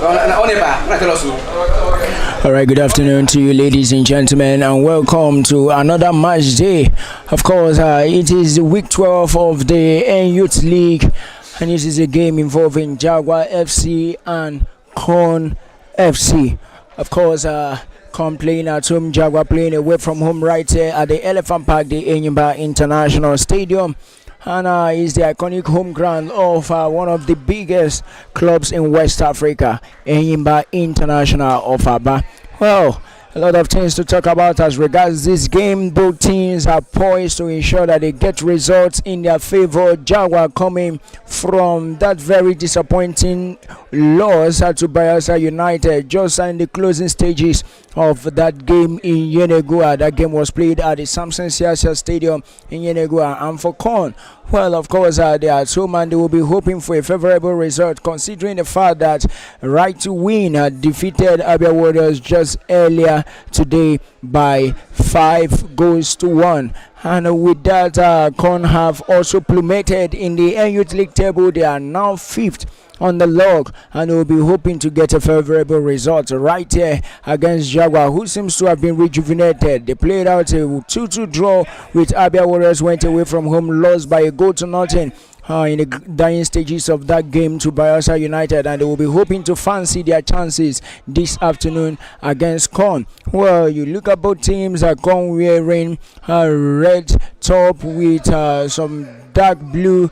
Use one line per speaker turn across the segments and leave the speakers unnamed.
All right, good afternoon to you, ladies and gentlemen, and welcome to another match day. Of course, it is week 12 of the N Youth League, and this is a game involving Jaguar FC and KON FC. Of course, KON playing at home, Jaguar playing away from home right here at the Elephant Park, the Enyimba International Stadium. And is the iconic home ground of one of the biggest clubs in West Africa, Enyimba International of Aba. Well, a lot of things to talk about as regards this game. Both teams are poised to ensure that they get results in their favor. Jaguar coming from that very disappointing loss to Bayelsa United just in the closing stages of that game in Yenagoa. That game was played at the Samson Siasia Stadium in Yenagoa. And for KON, well, of course, they are at home and they will be hoping for a favorable result, considering the fact that Right to Win defeated Abia Warriors just earlier today by 5-1. And with that, KON have also plummeted in the N Youth League table. They are now 5th on the log and will be hoping to get a favorable result right here against Jaguar, who seems to have been rejuvenated. They played out a 2-2 draw with Abia Warriors, went away from home, lost by 1-0 in the dying stages of that game to Bayelsa United, and they will be hoping to fancy their chances this afternoon against KON. Well, you look at both teams, KON wearing a red top with some dark blue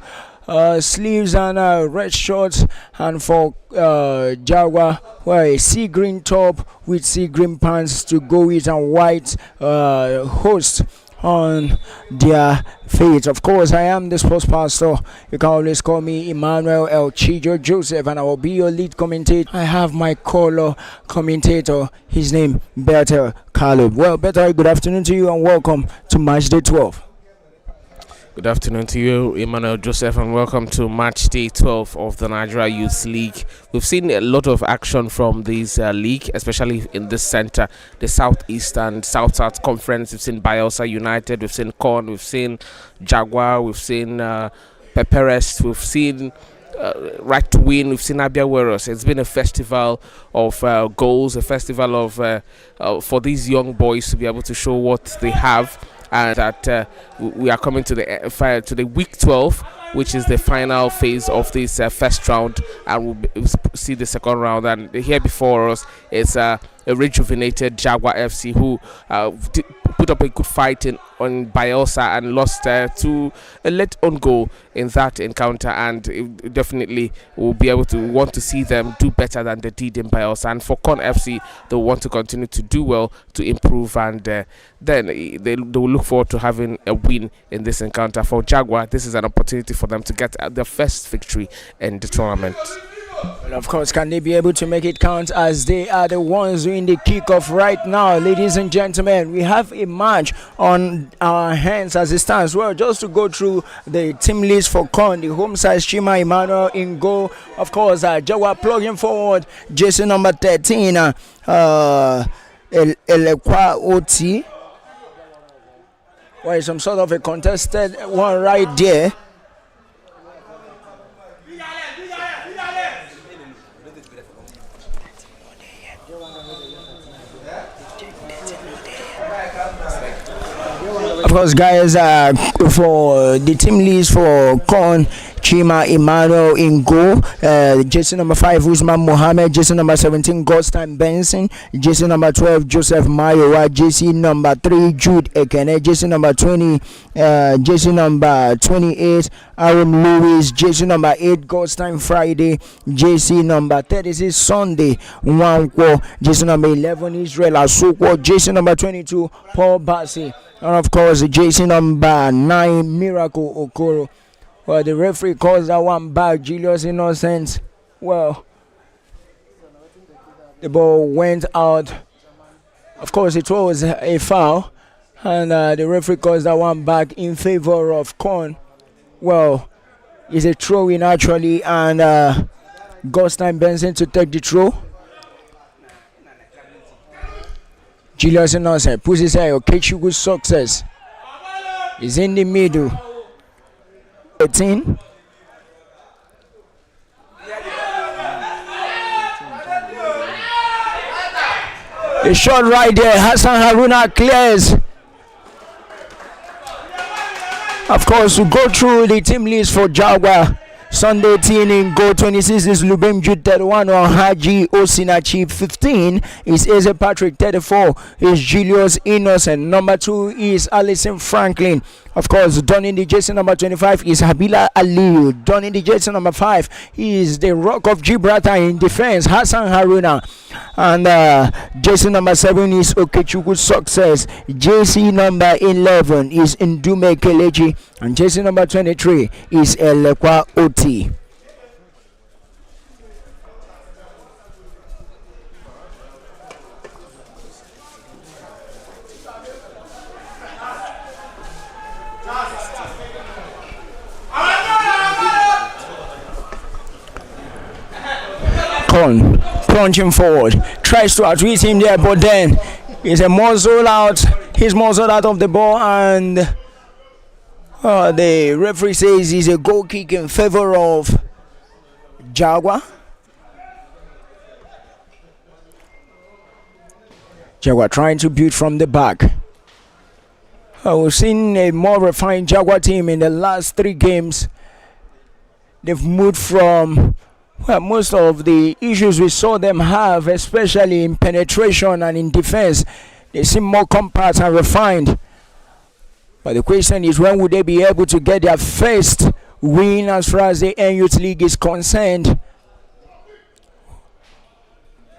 sleeves and red shorts, and for Jaguar, well, a sea green top with sea green pants to go with, and white host on their feet. Of course, I am the sports pastor. You can always call me Emmanuel El Chijo Joseph, and I will be your lead commentator. I have my color commentator, his name Bertel Caleb. Well, Bertel, good afternoon to you and welcome to Match Day 12.
Good afternoon to you, Emmanuel Joseph, and welcome to Match Day 12 of the Nigeria Youth League. We've seen a lot of action from this league, especially in this center, the Southeast and South-South Conference. We've seen Bayelsa United, we've seen KON, we've seen Jaguar, we've seen Peperes, we've seen Right to Win, we've seen Abia Warriors. It's been a festival of goals, a festival of for these young boys to be able to show what they have. And that we are coming to the week 12, which is the final phase of this first round, and we'll see the second round. And here before us is a rejuvenated Jaguar FC, who put up a good fight on Bayelsa and lost to a late on goal in that encounter, and definitely will be able to want to see them do better than they did in Bayelsa. And for KON FC, they want to continue to do well, to improve, and then they will look forward to having a win in this encounter. For Jaguar, this is an opportunity for them to get their first victory in the tournament.
Well, of course, can they be able to make it count, as they are the ones doing the kickoff right now? Ladies and gentlemen, we have a match on our hands as it stands. Well, just to go through the team list for KON, the home side, Chima Emmanuel in goal. Of course, Jaguar plugging forward, jersey number 13, Elekwa Oti. Well, some sort of a contested one right there. Of course, guys, for the team list for KON, Chima Emmanuel in goal, jersey number 5 Usman Mohammed, jersey number 17 Goldstein Benson, jersey number 12 Joseph Mayowa, jersey number 3 Jude Ekene, jersey number 20, jersey number 28 Aaron Lewis, jersey number 8 Goldstein Friday, jersey number 36 Sunday Nwankwo, jersey number 11 Israel Asukwo, jersey number 22 Paul Bassi, and of course jersey number 9 Miracle Okoro. Well, the referee calls that one back, Julius Innocent. Well, the ball went out. Of course, it was a foul, and the referee calls that one back in favor of KON. Well, it's a throw-in actually, and Goldstein Benson to take the throw. Julius Innocent puts his head. Okechukwu success is in the middle. 18. A shot right there. Hassan Haruna clears. Of course, to go through the team list for Jaguar. Sunday 18 in goal, 26 is Lubem Jude, 31 on Haji Osinachi, 15 is Eze Patrick, 34 is Julius Innocent, number 2 is Alison Franklin. Of course, donning the jersey number 25 is Habila Aliyu. Donning the jersey number 5 is the Rock of Gibraltar in defense, Hassan Haruna. And jersey number 7 is Okechukwu Success. Jersey number 11 is Ndume Kelechi. And jersey number 23 is Elekwa Oti. KON plunging forward, tries to outreach him there, but then he's a muzzle out. He's muzzled out of the ball, and the referee says it's a goal kick in favor of Jaguar. Jaguar trying to build from the back. We've seen a more refined Jaguar team in the last 3 games. They've moved from most of the issues we saw them have, especially in penetration and in defense. They seem more compact and refined. But the question is, when would they be able to get their first win as far as the Youth League is concerned?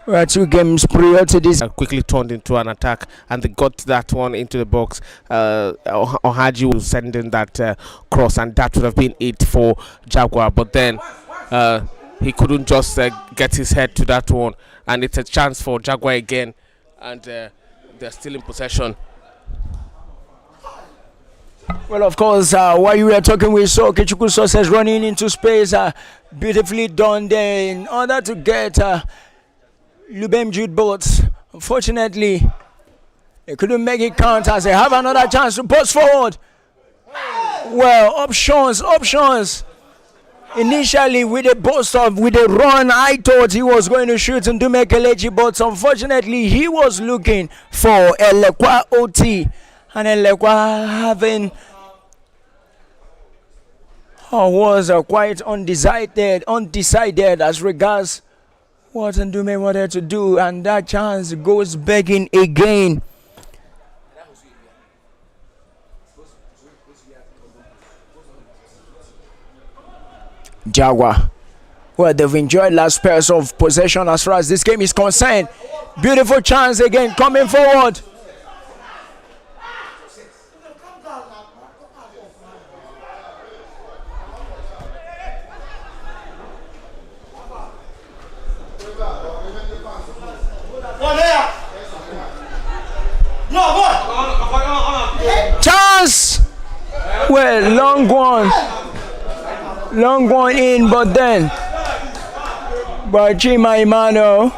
We are 2 games prior to this.
Quickly turned into an attack, and they got that one into the box. Ohaji was sending that cross, and that would have been it for Jaguar. But then he couldn't just get his head to that one, and it's a chance for Jaguar again, and they're still in possession.
Well, of course, while you were talking, we saw Okechukwu Success running into space, beautifully done there in order to get Lubem Jude Boats. Unfortunately, they couldn't make it count as they have another chance to post forward. Well, options. Initially, with a run, I thought he was going to shoot and do make a Kelechi, but unfortunately, he was looking for Elekwa Oti, and Elekwa having was quite undecided as regards what Ndume wanted to do, and that chance goes begging again. Jaguar, well, they've enjoyed last spells of possession as far as this game is concerned. Beautiful chance again coming forward. Chance! Well, long one in, but then Chima Emmanuel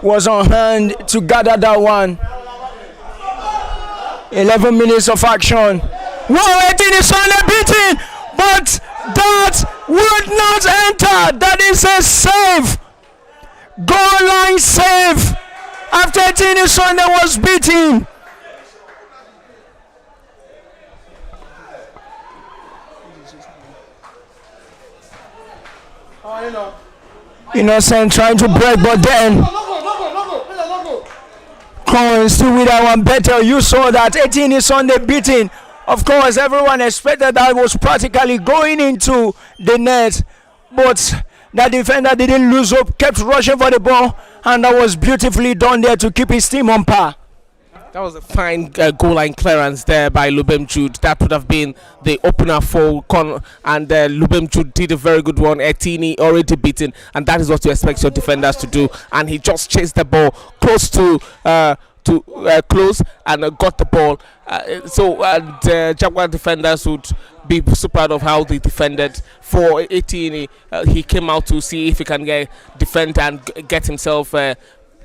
was on hand to gather that one. 11 minutes of action. Whoa, 18 is finally beaten, but that would not enter. That is a save. Goal line save. After 18 is was beaten. Innocent trying to break, but then KON still with that one better. You saw that 18 is on the beating. Of course, everyone expected that was practically going into the net, but that defender didn't lose hope, kept rushing for the ball, and that was beautifully done there to keep his team on par.
That was a fine goal line clearance there by Lubem Jude. That would have been the opener for KON, and Lubem Jude did a very good one. Etini already beaten, and that is what you expect your defenders to do. And he just chased the ball close to close and got the ball. So Jaguar defenders would be so proud of how they defended. For Etini, he came out to see if he can defend and get himself.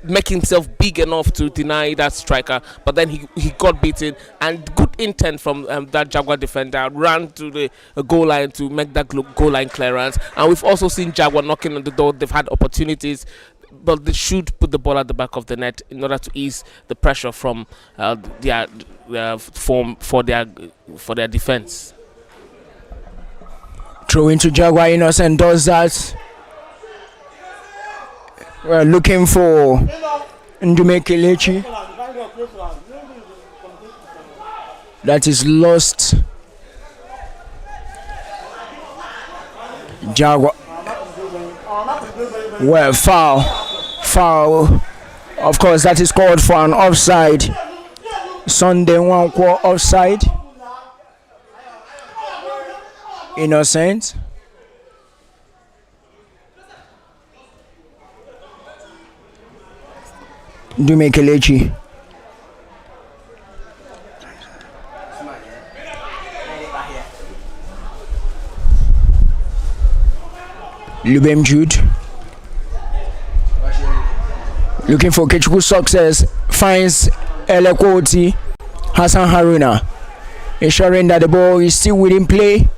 Make himself big enough to deny that striker, but then he got beaten, and good intent from that Jaguar defender, ran to the goal line to make that goal line clearance. And we've also seen Jaguar knocking on the door. They've had opportunities. but they should put the ball at the back of the net in order to ease the pressure from their for their defense.
Throw into Jaguar. Innocent does that. We're looking for Ndume Kelechi. That is lost. Jaguar. Well, foul. Of course, that is called for an offside. Sunday one quarter offside. Innocent. Ndume Kelechi. Lubem Jude looking for Kechuku success, finds Elekwoti. Hassan Haruna ensuring that the ball is still within play.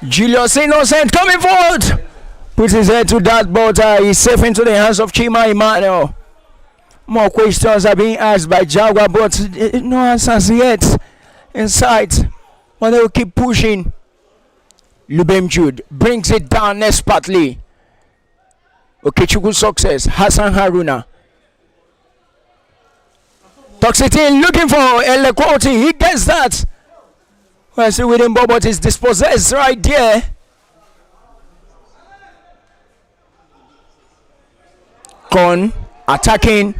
Julius Innocent coming forward, puts his head to that, but he's safe into the hands of Chima Emmanuel. More questions are being asked by Jaguar, but no answers yet in sight. But they will keep pushing. Lubem Jude brings it down expertly. Okechukwu success. Hassan Haruna tucks it in, looking for Elekwoti. He gets that. Well, see within ball, but it's dispossessed right there. KON attacking.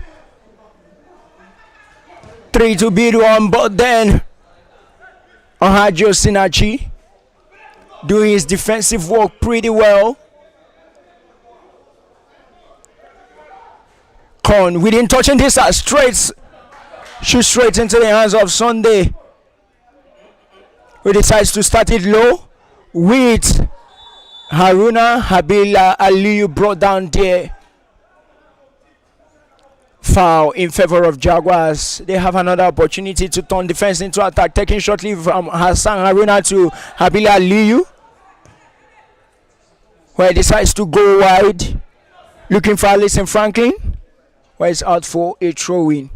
3 to beat 1, but then Ohajo Sinachi doing his defensive work pretty well. KON within touching this shoot straight into the hands of Sunday, who decides to start it low with Haruna Habila Aliyu brought down there. Foul in favor of Jaguars. They have another opportunity to turn defense into attack, taking shortly from Hassan Haruna to Habila Aliyu, where he decides to go wide, looking for Alison Franklin, where it's out for a throw-in.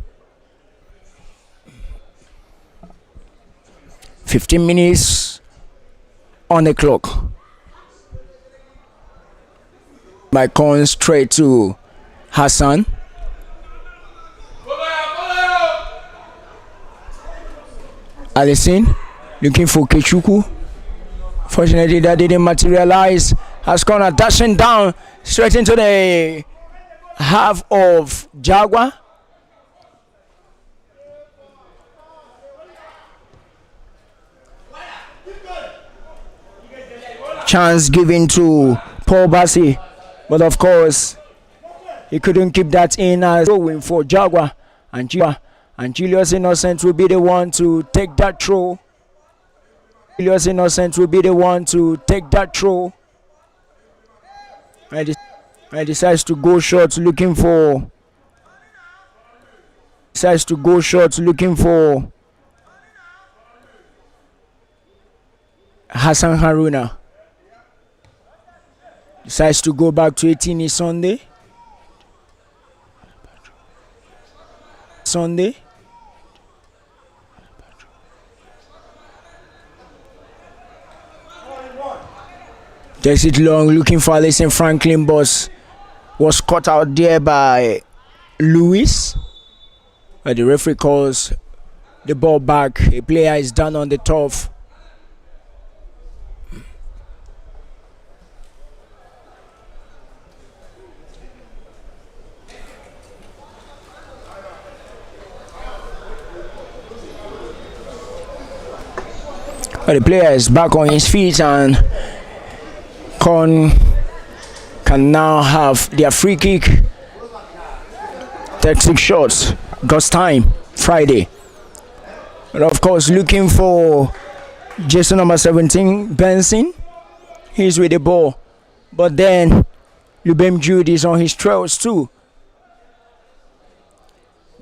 15 minutes on the clock. By KON straight to Hassan. Alison looking for Kechuku. Fortunately, that didn't materialize. Has KON dashing down straight into the half of Jaguar. Chance given to Paul Bassi, but of course he couldn't keep that in as throwing for Jaguar, and Julius Innocent will be the one to take that throw. Julius Innocent will be the one to take that throw. I decides to go short, looking for. Decides to go short, looking for Hassan Haruna. Decides to go back to 18 Sunday. Takes it long, looking for Alison Franklin, but was caught out there by Lewis. But the referee calls the ball back. A player is down on the turf. But the player is back on his feet, and KON can now have their free kick. 36 shots. God's time. Friday. But of course, looking for Jason number 17, Benson. He's with the ball. But then Lubem Jude is on his trails too.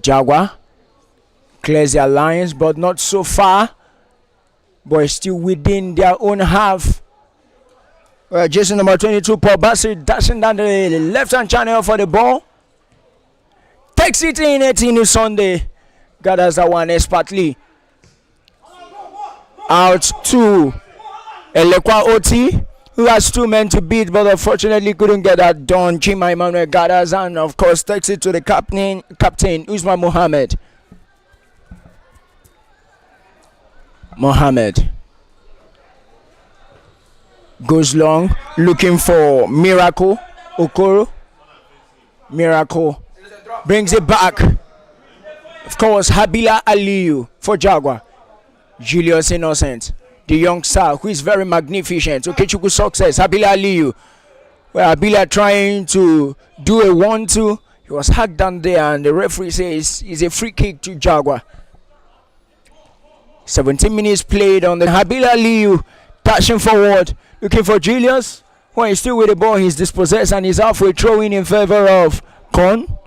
Jaguar clears their lines, but not so far. But still within their own half. Jason number 22, Paul Bassett, dashing down the left-hand channel for the ball. Takes it in, 18 Sunday. Gathers that one expertly. Out to Elekwa Oti, who has 2 men to beat, but unfortunately couldn't get that done. Chima Emmanuel gathers and, of course, takes it to the captain Usman Mohammed. Mohammed goes long, looking for Miracle Okoro. Miracle brings it back. Of course, Habila Aliyu for Jaguar. Julius Innocent, the young star who is very magnificent. Okechukwu success. Habila Aliyu. Well, Habila trying to do a 1-2. He was hacked down there, and the referee says it's a free kick to Jaguar. 17 minutes played on the Habila Aliyu, dashing forward, looking for Julius. When he's still with the ball, he's dispossessed and he's halfway throwing in favor of KON.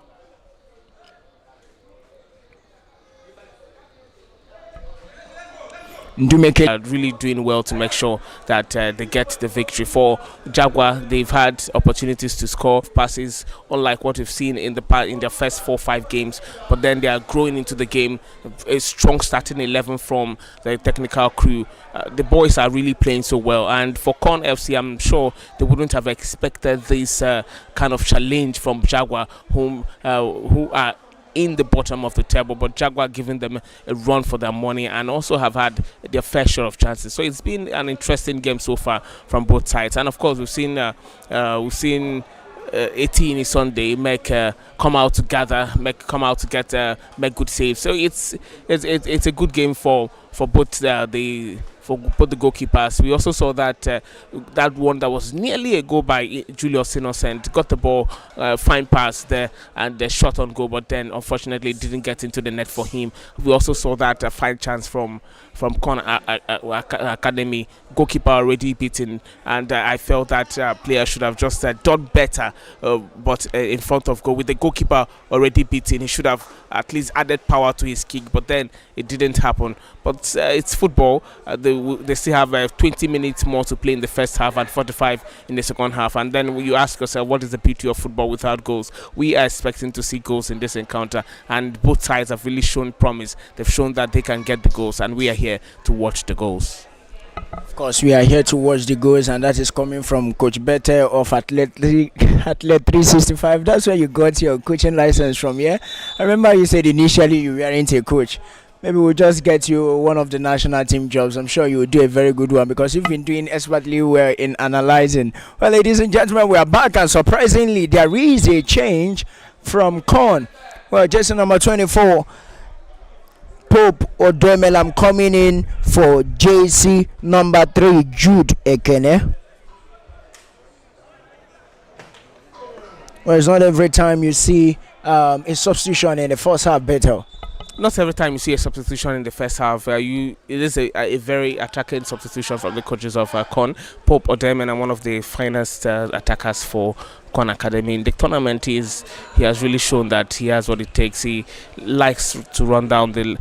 Really doing well to make sure that they get the victory. For Jaguar, they've had opportunities to score passes, unlike what we've seen in their first 4-5 games. But then they are growing into the game. A strong starting 11 from the technical crew. The boys are really playing so well. And for KON FC, I'm sure they wouldn't have expected this kind of challenge from Jaguar, who are in the bottom of the table, but Jaguar giving them a run for their money and also have had their fair share of chances. So it's been an interesting game so far from both sides. And of course, we've seen 18 Sunday come out to gather, come out to get make good saves. So it's a good game for both the goalkeepers. We also saw that that one that was nearly a goal by Julius Innocent, got the ball, fine pass there, and the shot on goal, but then unfortunately didn't get into the net for him. We also saw that fine chance from KON Academy, goalkeeper already beaten, and I felt that player should have just done better, but in front of goal with the goalkeeper already beaten, he should have at least added power to his kick, but then it didn't happen. But it's football. They still have 20 minutes more to play in the first half and 45 in the second half, and then you ask yourself, what is the beauty of football without goals? We are expecting to see goals in this encounter, and both sides have really shown promise. They've shown that they can get the goals, and we are here to watch the goals.
Of course, we are here to watch the goals, and that is coming from Coach Bete of Athlete 365. That's where you got your coaching license from, yeah? I remember you said initially you weren't a coach. Maybe we'll just get you one of the national team jobs. I'm sure you will do a very good one because you've been doing expertly well in analyzing. Well, ladies and gentlemen, we are back, and surprisingly, there is a change from KON. Well, jersey number 24, Pope Odomelam coming in for JC number 3, Jude Ekene. Well, it's not every time you see a substitution in the first half battle.
Not every time you see a substitution in the first half, it is a very attacking substitution from the coaches of KON. Pope Odemen, one of the finest attackers for KON Academy in the tournament, he has really shown that he has what it takes. He likes to run down the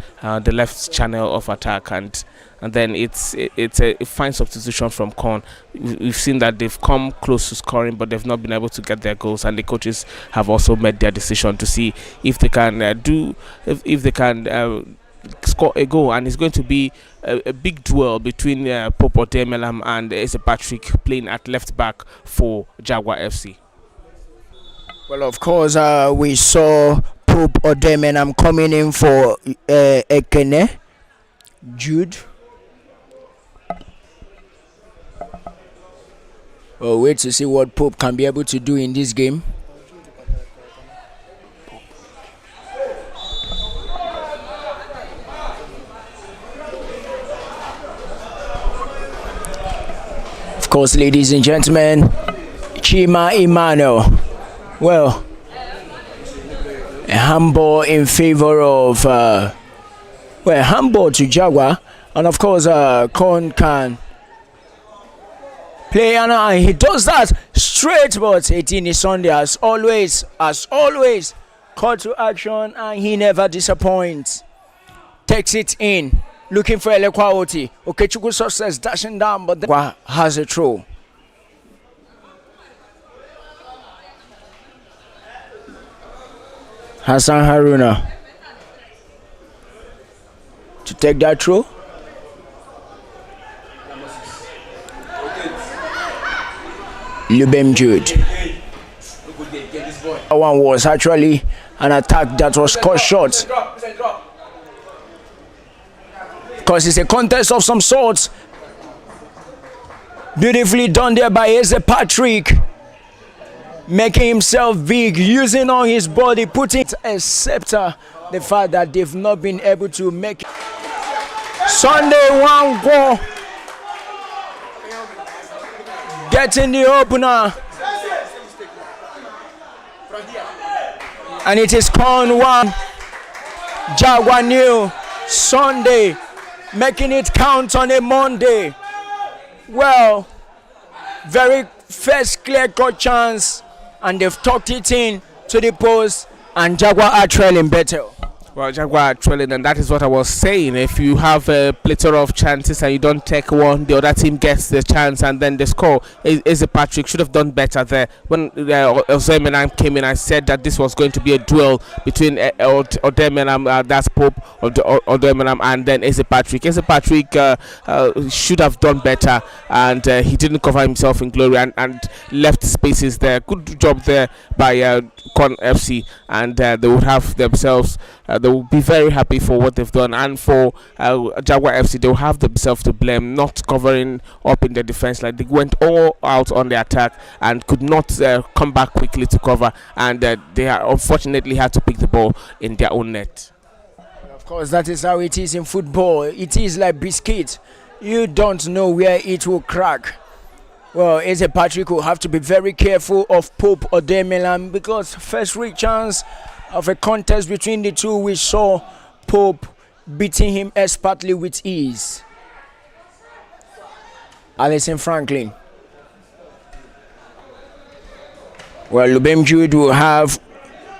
left channel of attack, and then it's a fine substitution from KON. We've seen that they've come close to scoring, but they've not been able to get their goals, and the coaches have also made their decision to see if they can score a goal. And it's going to be a big duel between Pope Odemelam and Eze Patrick playing at left back for Jaguar FC.
Well, of course, we saw Pope Odemenam coming in for Ekene, Jude. Well, wait to see what Pope can be able to do in this game. Of course, ladies and gentlemen, Chima Emmanuel. Well, a handball in favor of handball to Jaguar, and of course KON can play, and he does that straight, but 18 is Sunday as always call to action, and he never disappoints. Takes it in, looking for Elekwa Oti. Okechukwu success dashing down, but then has a throw. Hassan Haruna to take that throw. Lubem Jude. That one was actually an attack that was cut short. Because it's a contest of some sort. Beautifully done there by Eze Patrick. Making himself big, using on his body, putting except the fact that they've not been able to make it. Sunday one goal. Getting the opener. And it is KON 1, Jaguar 0. Sunday, making it count on a Monday. Well, very first clear-cut chance, and they've tucked it in to the post, and Jaguar are trailing better.
Well, Jaguar are trailing, and that is what I was saying. If you have a plethora of chances and you don't take one, the other team gets the chance and then they score. Eze Patrick should have done better there. When Odemenam came in, I said that this was going to be a duel between Odemenam, that's Pope, Odemenam, and then Eze Patrick. Eze Patrick should have done better, and he didn't cover himself in glory and left spaces there. Good job there by KON FC, and they would have themselves. They will be very happy for what they've done, and for Jaguar FC, they will have themselves to blame, not covering up in the defense. Like, they went all out on the attack and could not come back quickly to cover, and they unfortunately had to pick the ball in their own net.
Of course, that is how it is in football. It is like biscuit. You don't know where it will crack. Well, Eze Patrick will have to be very careful of Pope Odemenam, because first real chance of a contest between the two, we saw Pope beating him expertly with ease. Alison Franklin. Well, Lubem Jude will have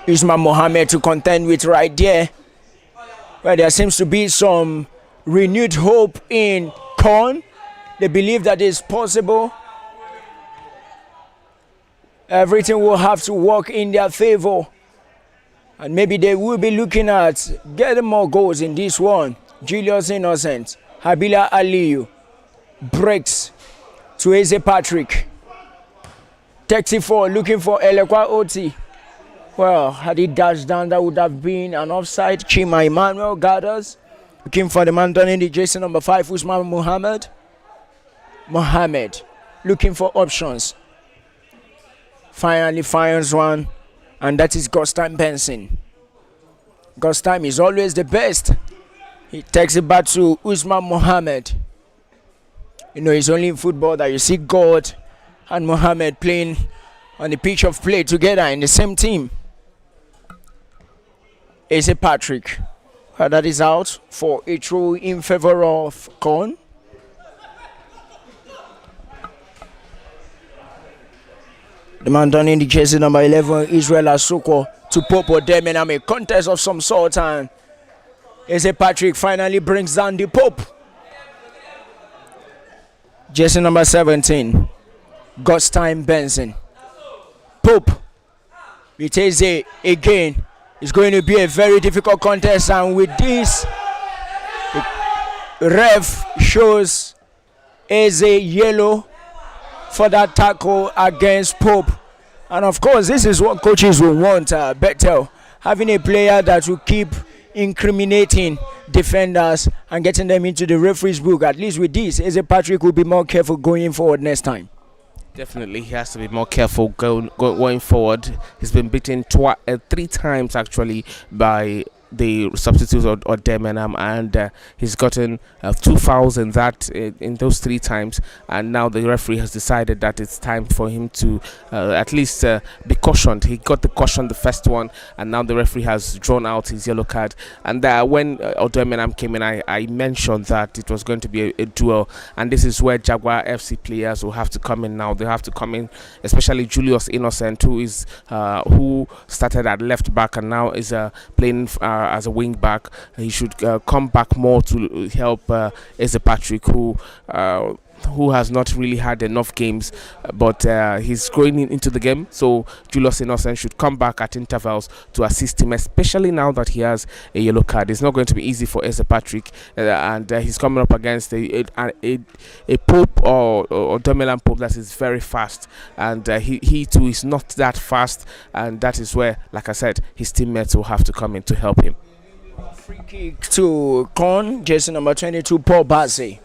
Usman Mohammed to contend with right there. Well, there seems to be some renewed hope in KON. They believe that it's possible. Everything will have to work in their favor. And maybe they will be looking at getting more goals in this one. Julius Innocent, Habila Aliyu, breaks to Eze Patrick. Takes it for looking for Elekwa Oti. Well, had he dashed down, that would have been an offside. Chima Emmanuel gathers. Looking for the man done in the jersey number 5, Usman Mohammed. Mohammed looking for options. Finally finds one, and that is Gostam Benson. Gostam is always the best. He takes it back to Usman Mohammed. You know, it's only in football that you see God and Mohammed playing on the pitch of play together in the same team. Eze Patrick. That is out for a throw in favor of KON. The man done in the jersey number 11, Israel Asoko, to Pope Odemenam, a contest of some sort, and Eze Patrick finally brings down the Pope. Jersey number 17, Gostam Benson. Pope with Eze again. It's going to be a very difficult contest, and with this, the ref shows Eze yellow for that tackle against Pope. And of course, this is what coaches will want, Bethel, having a player that will keep incriminating defenders and getting them into the referee's book. At least with this, Eze Patrick will be more careful going forward next time.
Definitely, he has to be more careful going forward. He's been beaten 3 times actually by the substitute or Odemenam, and he's gotten 2 fouls in those 3 times, and now the referee has decided that it's time for him to at least be cautioned. He got the caution the first one, and now the referee has drawn out his yellow card. And when Odemenam came in, I mentioned that it was going to be a duel, and this is where Jaguar FC players will have to come in now. They have to come in, especially Julius Innocent, who started at left back and now is playing as a wing back. He should come back more to help Eze Patrick, who who has not really had enough games, but he's growing into the game. So Julius Innocent should come back at intervals to assist him, especially now that he has a yellow card. It's not going to be easy for Eze Patrick, and he's coming up against a Pope or Domilan Pope that is very fast, and he too is not that fast, and that is where, like I said, his teammates will have to come in to help him.
Free kick to KON, jersey number 22, Paul Bassi.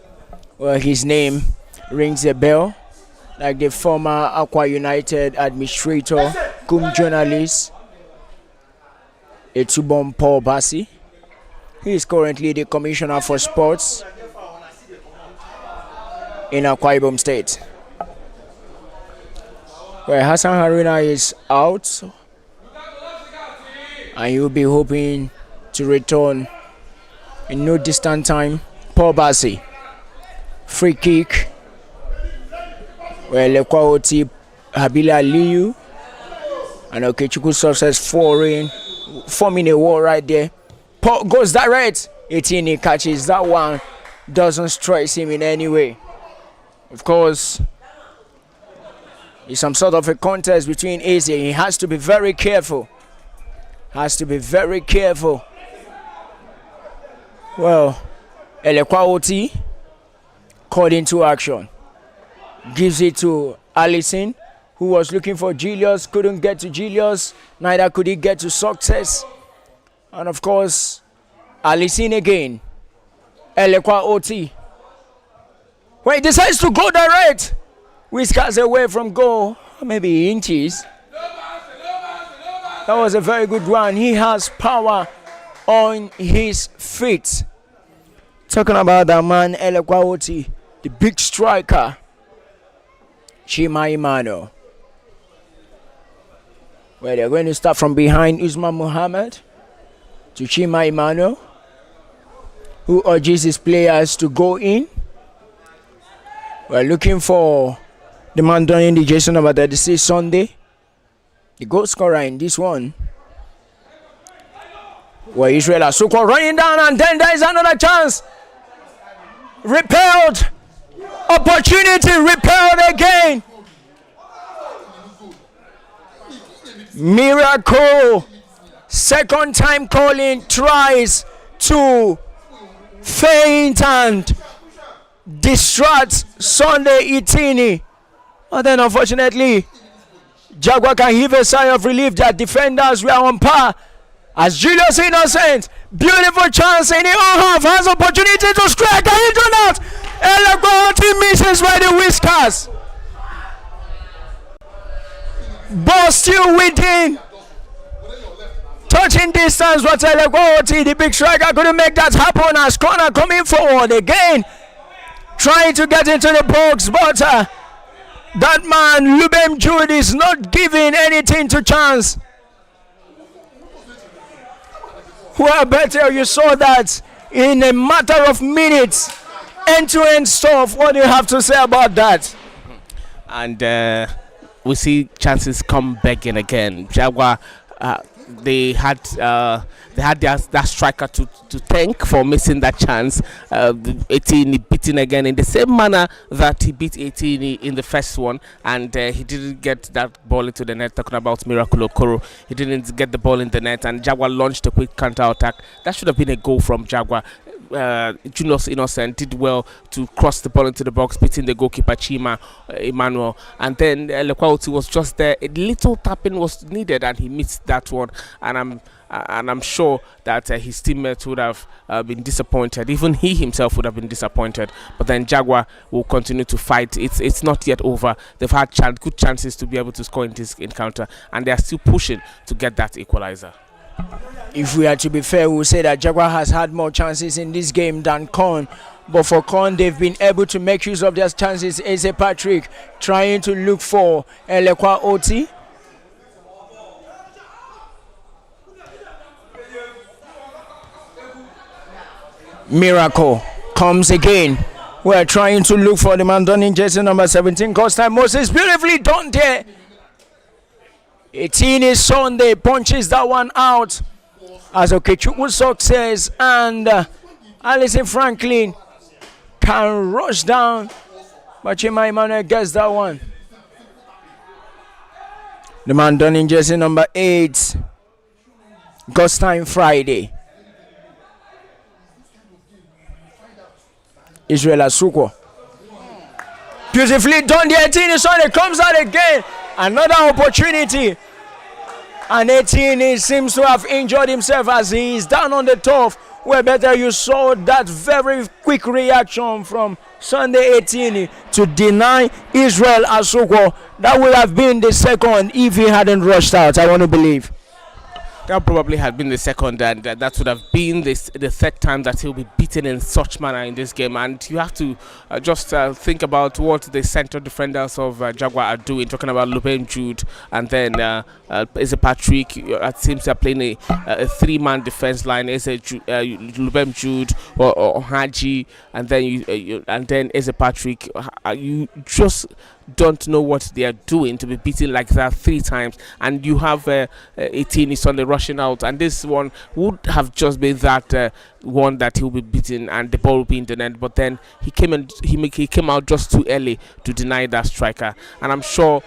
Well, his name rings a bell, like the former Aqua United administrator, cum journalist, Etubon Paul Bassi. He is currently the commissioner for sports in Akwa Ibom State. Well, Hassan Haruna is out, and you'll be hoping to return in no distant time. Paul Bassi. Free kick. Well, Lekwaoti Habila Liu and Okechukwu success forming a wall right there. Paul goes direct. Etini catches that one. Doesn't stress him in any way. Of course, it's some sort of a contest between Eze. He has to be very careful. Well, Elekwaoti called into action. Gives it to Allison, who was looking for Julius. Couldn't get to Julius. Neither could he get to success. And of course, Allison again. Elekwaoti. When he decides to go direct, whiskers away from goal. Maybe inches. That was a very good one. He has power on his feet. Talking about that man, Elekwaoti, the big striker, Chima Imano. Well, they're going to start from behind Usman Muhammad to Chima Imano, who urges his players to go in. We're looking for the man donning the jersey number 36 Sunday, the goal scorer in this one. Well, Israel Asukwa running down, and then there is another chance. Repelled. Opportunity repelled again. Miracle. Second time calling, tries to feint and distract Sunday Itini. But then unfortunately, Jaguar can heave a sigh of relief that defenders were on par. As Julius Innocent, beautiful chance in the own half, has opportunity to strike, and he do not. Elekwaoti misses by the whiskers. Ball still within touching distance, but Elekwaoti, the big striker, couldn't make that happen. As corner coming forward again, trying to get into the box, but that man, Lubem Jude, is not giving anything to chance. Well, better you saw that in a matter of minutes. End-to-end stuff. What do you have to say about that?
And we see chances come begging again. Jaguar, they had that striker to thank for missing that chance. 18 beaten again in the same manner that he beat 18 in the first one, and he didn't get that ball into the net. Talking about Miracle Okoro, he didn't get the ball in the net, and Jaguar launched a quick counter attack. That should have been a goal from Jaguar. Julius Innocent did well to cross the ball into the box, beating the goalkeeper Chima Emmanuel, and then Lekwaoti was just there. A little tapping was needed, and he missed that one. And I'm sure that his teammates would have been disappointed. Even he himself would have been disappointed. But then Jaguar will continue to fight. It's not yet over. They've had good chances to be able to score in this encounter, and they are still pushing to get that equalizer.
If we are to be fair, we'll say that Jaguar has had more chances in this game than KON. But for KON, they've been able to make use of their chances. Eze Patrick trying to look for Elekwaoti. Miracle comes again. We're trying to look for the man donning jersey number 17. Costa Moses, beautifully done there. 18 is Sunday, punches that one out as Okechukwu success, and Alison Franklin can rush down But Chima Emmanuel gets that one. The man done in jersey number 8. Ghost Time Friday. Israel Asuko. Beautifully done. The 18 is on. It comes out again. Another opportunity. And 18 seems to have injured himself as he is down on the turf. Where better you saw that very quick reaction from Sunday 18 to deny Israel Asuko. That would have been the second if he hadn't rushed out, I want to believe.
That probably had been the second, and that would have been the third time that he'll be beaten in such manner in this game. And you have to just think about what the center defenders of Jaguar are doing, talking about Lubem Jude, and then Eze Patrick. It seems they're playing a 3-man defense line. Lubem Jude or Haji, and then Eze Patrick. You just don't know what they are doing to be beaten like that 3 times, and you have 18 is on the rushing out, and this one would have just been that one that he'll be beaten and the ball will be in the net, but then he came out just too early to deny that striker, and I'm sure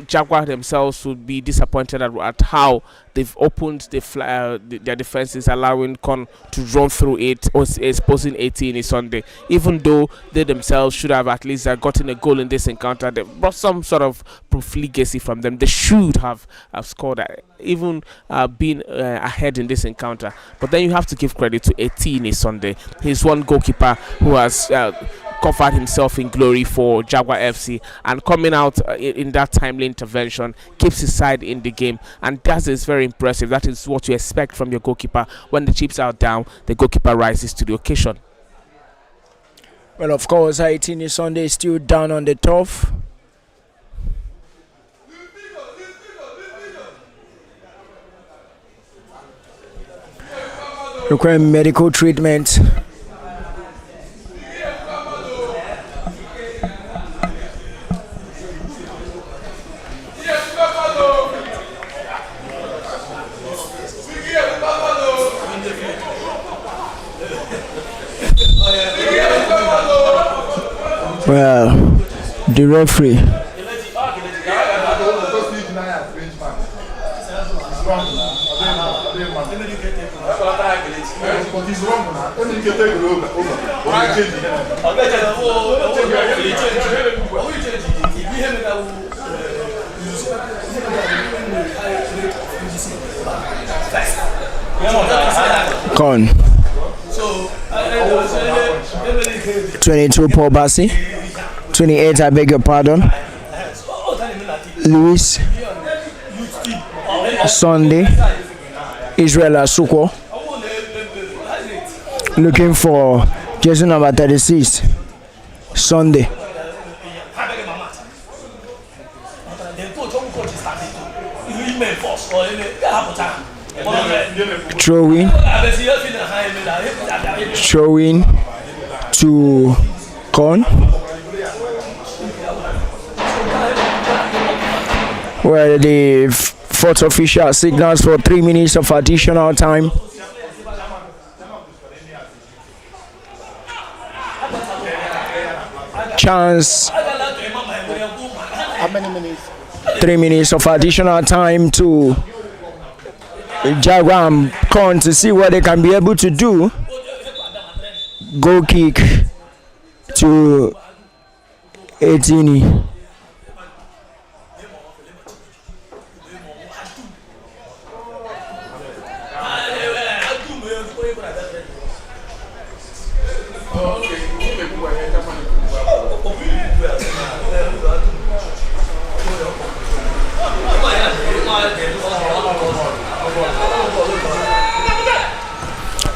Jaguar themselves would be disappointed at how they've opened their defenses, allowing KON to run through it, or exposing 18 Sunday. Even though they themselves should have at least gotten a goal in this encounter, they brought some sort of profligacy from them. They should have scored, even been ahead in this encounter. But then you have to give credit to 18 Sunday. He's one goalkeeper who has covered himself in glory for Jaguar FC, and coming out in that timely intervention keeps his side in the game, and that is very impressive. That is what you expect from your goalkeeper. When the chips are down, the goalkeeper rises to the occasion.
Well, of course, 18 Sunday is still down on the turf. Requiring medical treatment. Well, the referee. KON 22 Paul Bassi, 28 I beg your pardon, Louis Sunday, Israel Asuko, looking for jersey number 36 Sunday. Throwing to KON. Where the fourth official signals for 3 minutes of additional time. Chance. How many minutes? 3 minutes of additional time to Jaguar and KON to see what they can be able to do. Goal kick to 18.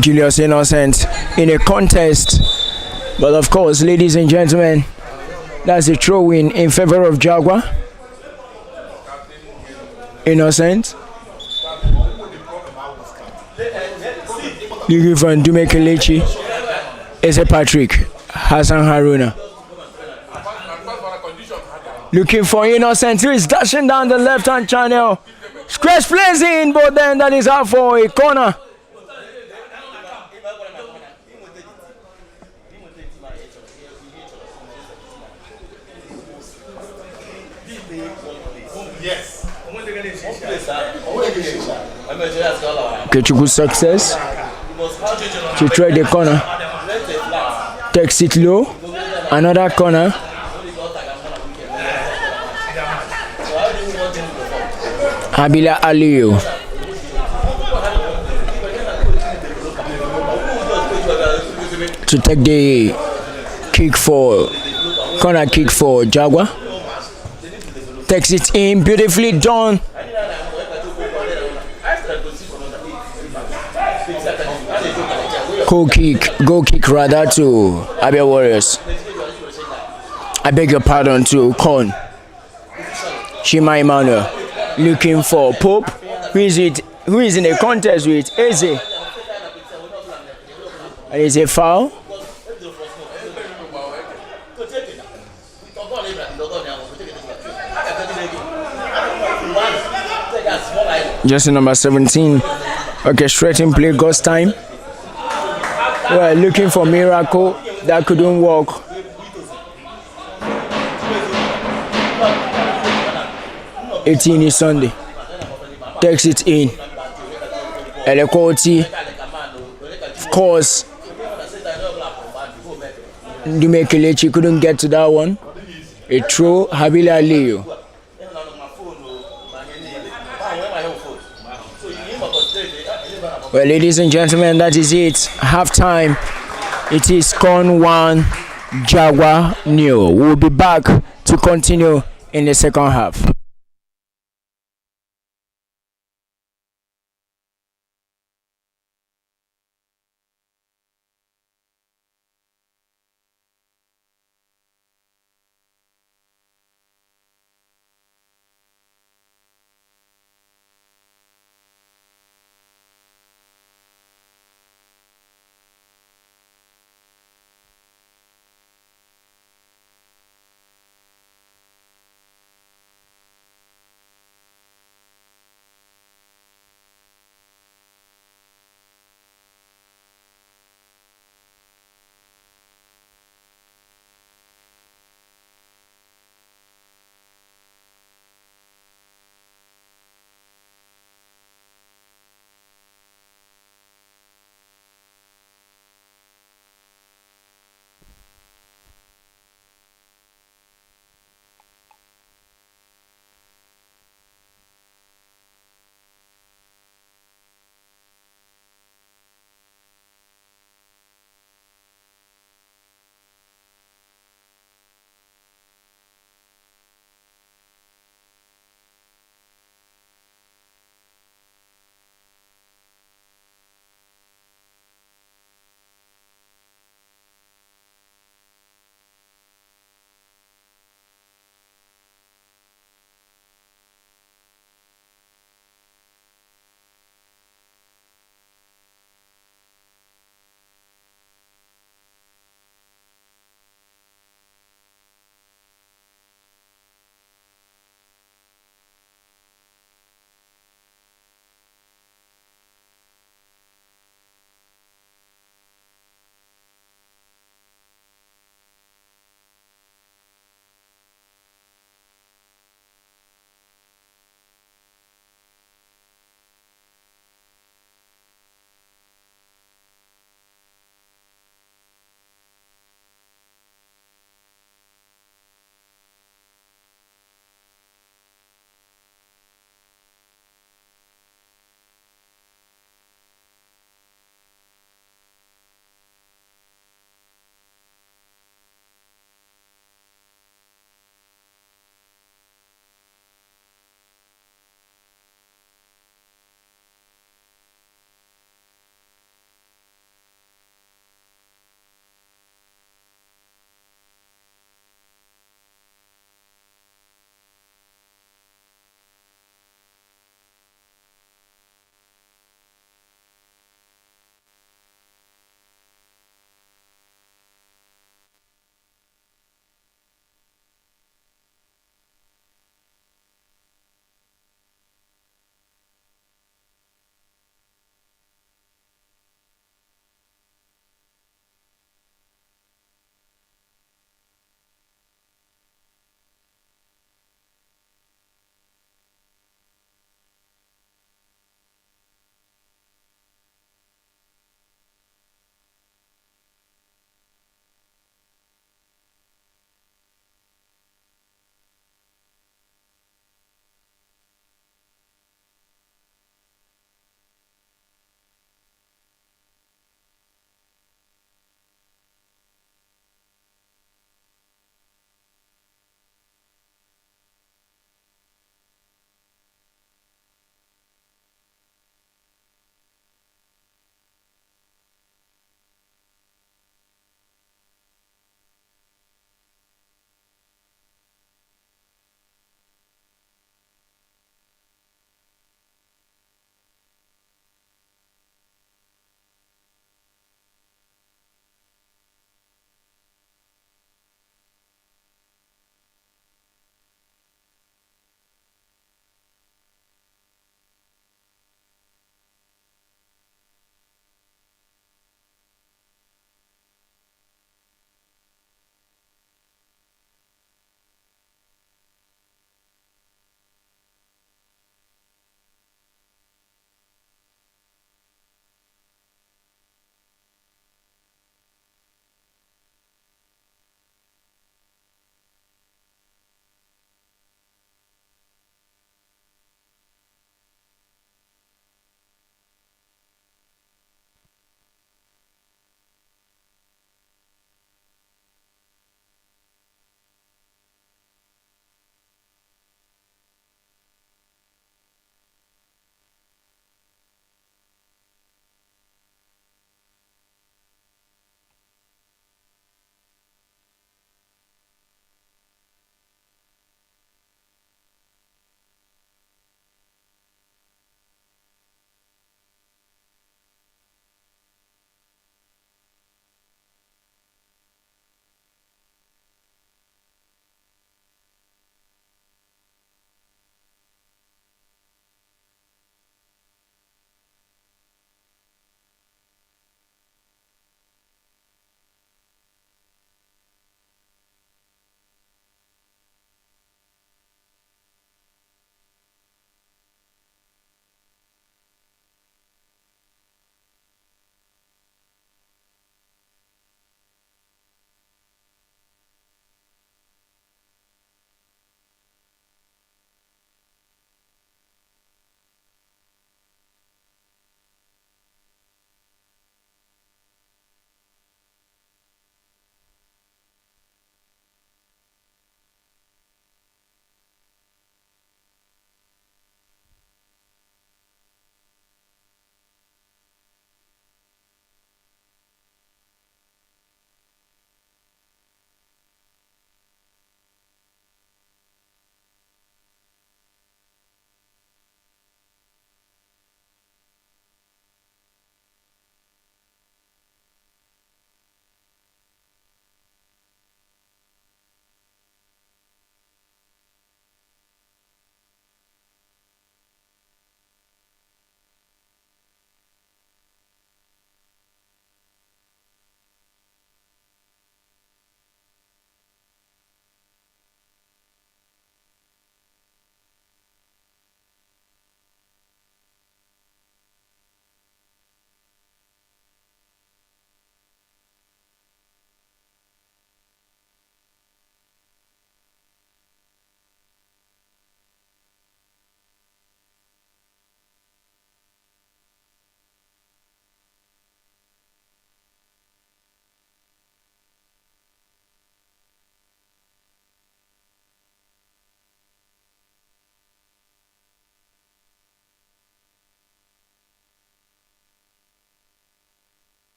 Julius Innocent in a contest, but of course, ladies and gentlemen, that's a throw-in in favor of Jaguar. Innocent looking for Ndume Kelechi. Eze Patrick, Hassan Haruna looking for Innocent, who is dashing down the left-hand channel. Scratch plays in, but then that is out for a corner. Kechuku success. She tried the corner. Takes it low. Another corner. Habila Aliyu to take the kick for corner kick for Jaguar. Takes it in, beautifully done. Goal kick rather to Abia Warriors. I beg your pardon to KON. Shima Emmanuel looking for Pope. Who is in a contest with Eze. And it's a foul. Just number 17. Orchestrating play Ghost time. Well, looking for miracle that couldn't work. Eighteen is Sunday. Takes it in. Elekoti. Of course. Dumekelechi couldn't get to that one. A throw. Habila Leo. Well, ladies and gentlemen, that is it. Halftime. It is KON 1, Jaguar 0. We'll be back to continue in the second half.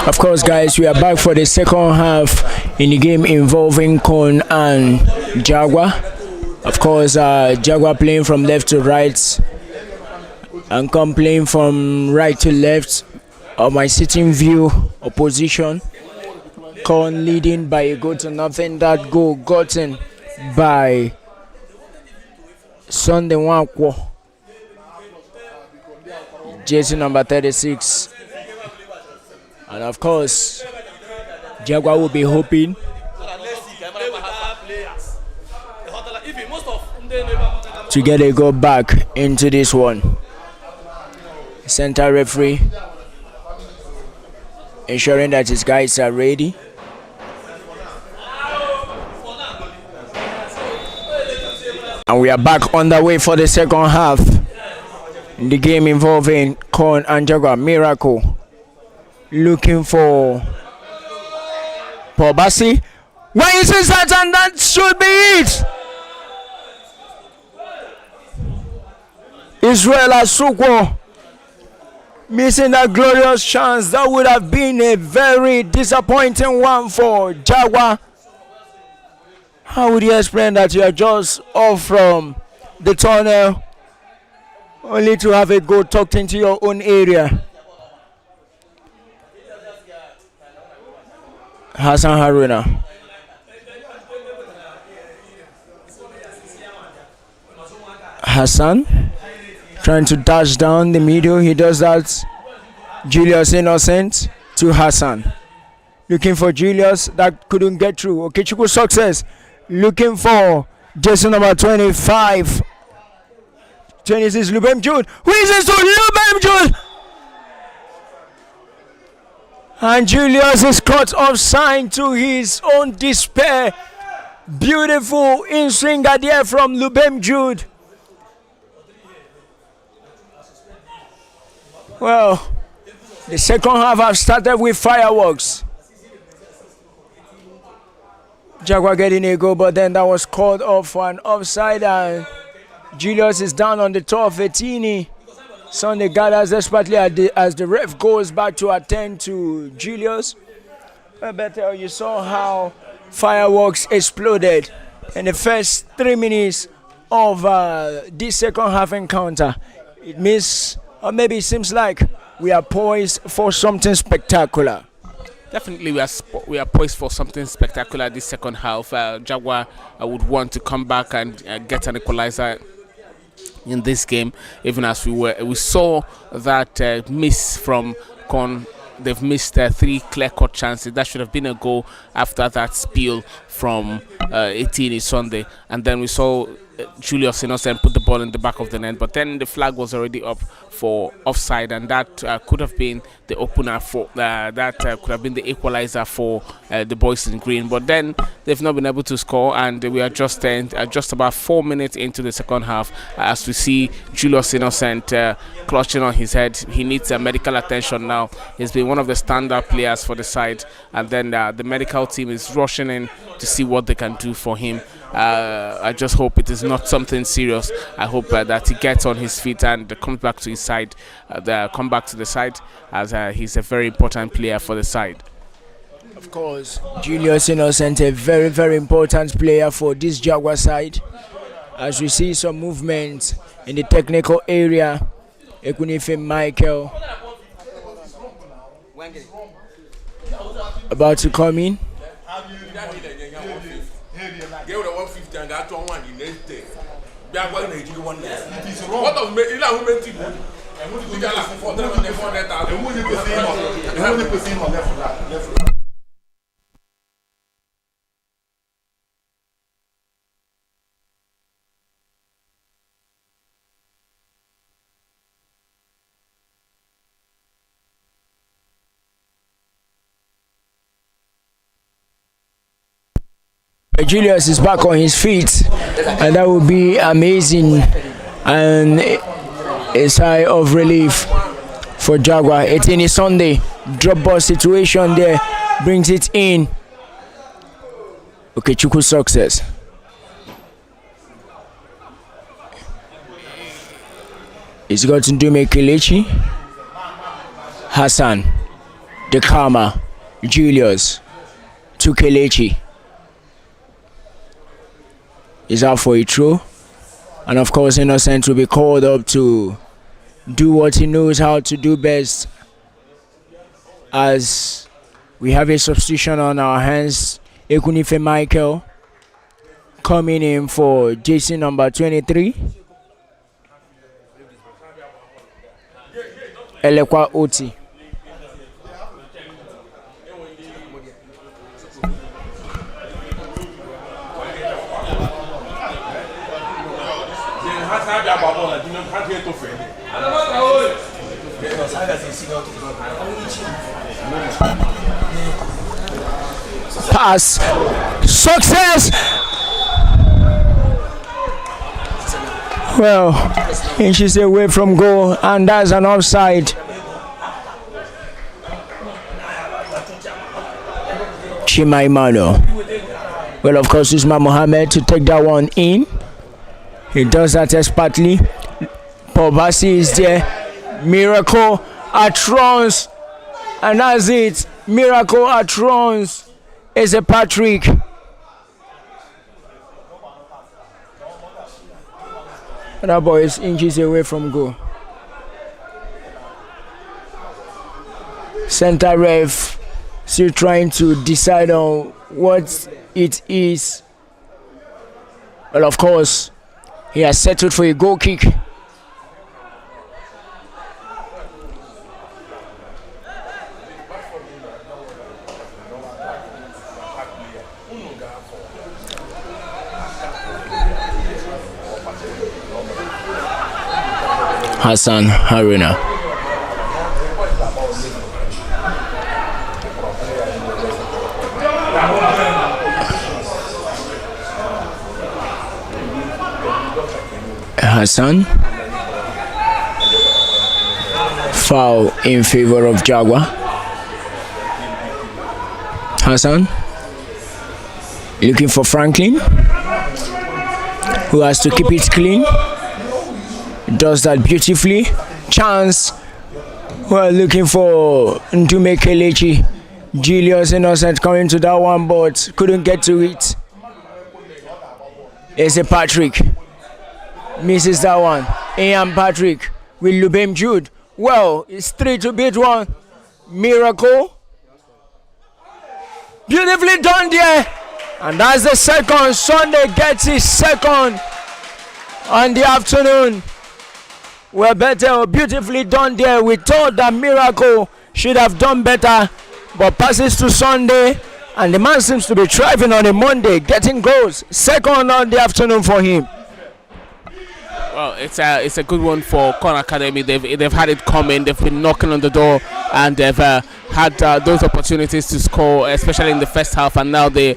Of course, guys, we are back for the second half in the game involving KON and Jaguar. Of course, Jaguar playing from left to right and KON playing from right to left of my sitting view opposition. KON leading by a goal to nothing. That goal gotten by Sunday Wankwo, jersey number 36. And of course, Jaguar will be hoping to get a goal back into this one. Center referee ensuring that his guys are ready. And we are back on the way for the second half in the game involving KON and Jaguar. Miracle looking for Paul Bassi. Where is his that? And that should be it. Israel Asukwo missing that glorious chance. That would have been a very disappointing one for Jaguar. How would you explain that you are just off from the tunnel only to have a goal tucked into your own area? Hassan Haruna. Hassan trying to dash down the middle. He does that. Julius Innocent to Hassan. Looking for Julius. That couldn't get through. Okechukwu success. Looking for jersey number 25. 26 Lubem Jude. Who is this to Lubem Jude? And Julius is caught offside to his own despair. Beautiful in-swing idea from Lubem Jude. Well, the second half have started with fireworks. Jaguar getting a goal, but then that was called off for an offside, and Julius is down on the toe of Etini. Sunday gathers desperately as the ref goes back to attend to Julius. Better, you saw how fireworks exploded in the first 3 minutes of this second half encounter. It means, or maybe it seems like we are poised for something spectacular.
Definitely, we are poised for something spectacular this second half. Jaguar would want to come back and get an equalizer in this game, even as we saw that miss from KON. They've missed 3 clear-cut chances. That should have been a goal after that spill from 18 Sunday, and then we saw Julius Innocent put the ball in the back of the net, but then the flag was already up for offside, and that could have been the opener for could have been the equalizer for the boys in green. But then they've not been able to score, and we are just about 4 minutes into the second half as we see Julius Innocent clutching on his head. He needs medical attention now. He's been one of the standout players for the side, and then the medical team is rushing in to see what they can do for him. I just hope it is not something serious. I hope that he gets on his feet and comes back to his side, come back to the side, as he's a very important player for the side.
Of course, Julius Innocent, a very, very important player for this Jaguar side. As we see some movement in the technical area, Ekunife Michael about to come in.
Get with 150 and that one in next day. They are going to do one. What of me? You who meant to go? And who did that for them on the 400,000? And who did the same on left?
Julius is back on his feet, and that would be amazing and a sigh of relief for Jaguar. Etini Sunday drop ball situation there, brings it in. Okay, Chuku success. It's got to do Kelechi. Hassan the Karma, Julius, to Kelechi. Is out for a throw. And of course, Innocent will be called up to do what he knows how to do best. As we have a substitution on our hands, Ekunife Michael coming in for JC number 23. Elekwa Oti. Pass. Success. Well, inches away from goal, and that's an offside. Chimaimano. Well, of course, Usman Mohammed to take that one in. He does that expertly. Pobasi is there. Miracle Atrons. And that's it. Miracle Atrons is a Patrick. That boy is inches away from goal. Center ref still trying to decide on what it is. Well, of course, he has settled for a goal kick. Hassan Haruna. Hassan. Foul in favor of Jaguar. Hassan looking for Franklin, who has to keep it clean. Does that beautifully. Chance. We're looking for Ndume Kelechi. Julius Innocent coming to that one, but couldn't get to it. It's a Patrick. Misses that one. Ian Patrick with Lubem Jude. Well, it's 3 to beat 1. Miracle. Beautifully done there. And that's the second. Sunday gets his second on the afternoon. Well, better, beautifully done there. We thought that Miracle should have done better, but passes to Sunday, and the man seems to be thriving on a Monday, getting goals. Second on the afternoon for him.
Well, it's a good one for KON Academy. They've had it coming. They've been knocking on the door, and they've had those opportunities to score, especially in the first half. And now they've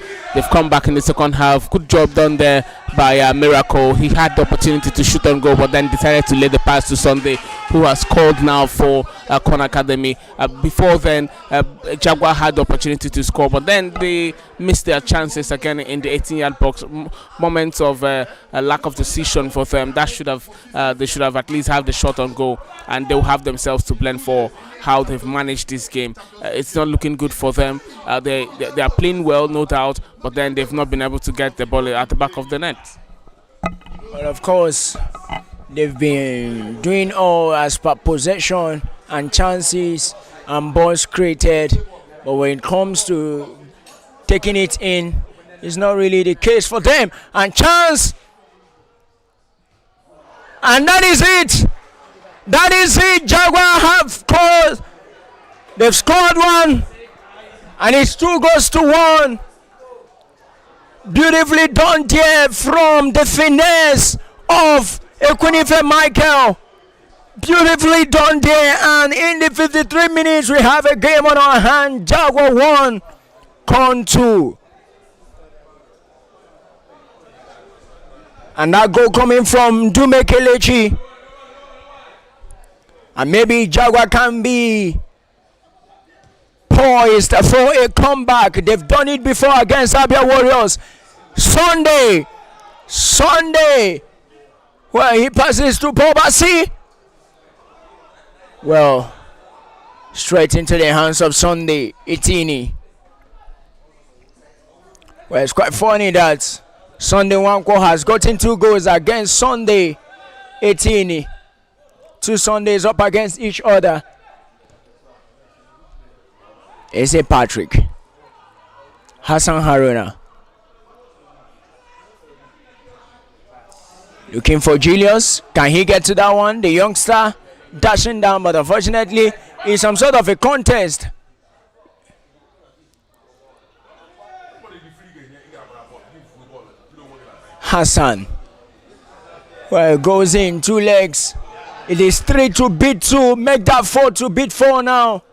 come back in the second half. Good job done there by Miracle. He had the opportunity to shoot on goal, but then decided to lay the pass to Sunday, who has scored now for KON Academy. Before then, Jaguar had the opportunity to score, but then they missed their chances again in the 18-yard box. Moments of a lack of decision for them. That should have they should have at least have the shot on goal, and they'll have themselves to blame for how they've managed this game. It's not looking good for them. They are playing well, no doubt, but then they've not been able to get the ball at the back of the net.
Well, of course, they've been doing all as per possession and chances and balls created, but when it comes to taking it in, it's not really the case for them. And chance, and that is it. That is it. Jaguar have scored. They've scored one, and it's 2 goals to 1. Beautifully done there from the finesse of Ekunife Michael. Beautifully done there, and in the 53 minutes we have a game on our hand. Jaguar 1, KON 2. And that goal coming from Ndume Kelechi. And maybe Jaguar can be poised for a comeback. They've done it before against Abia Warriors. Sunday, where he passes to Pobasi. Well, Straight into the hands of Sunday Itini. Well, it's quite funny that Sunday Wanko has gotten 2 goals against Sunday Itini. 2 Sundays up against each other. Eze Patrick. Hassan Haruna. Looking for Julius. Can he get to that one? The youngster dashing down, but unfortunately, it's some sort of a contest. Hassan. Well, goes in 2 legs. It is 3 to beat 2. Make that 4 to beat 4 now.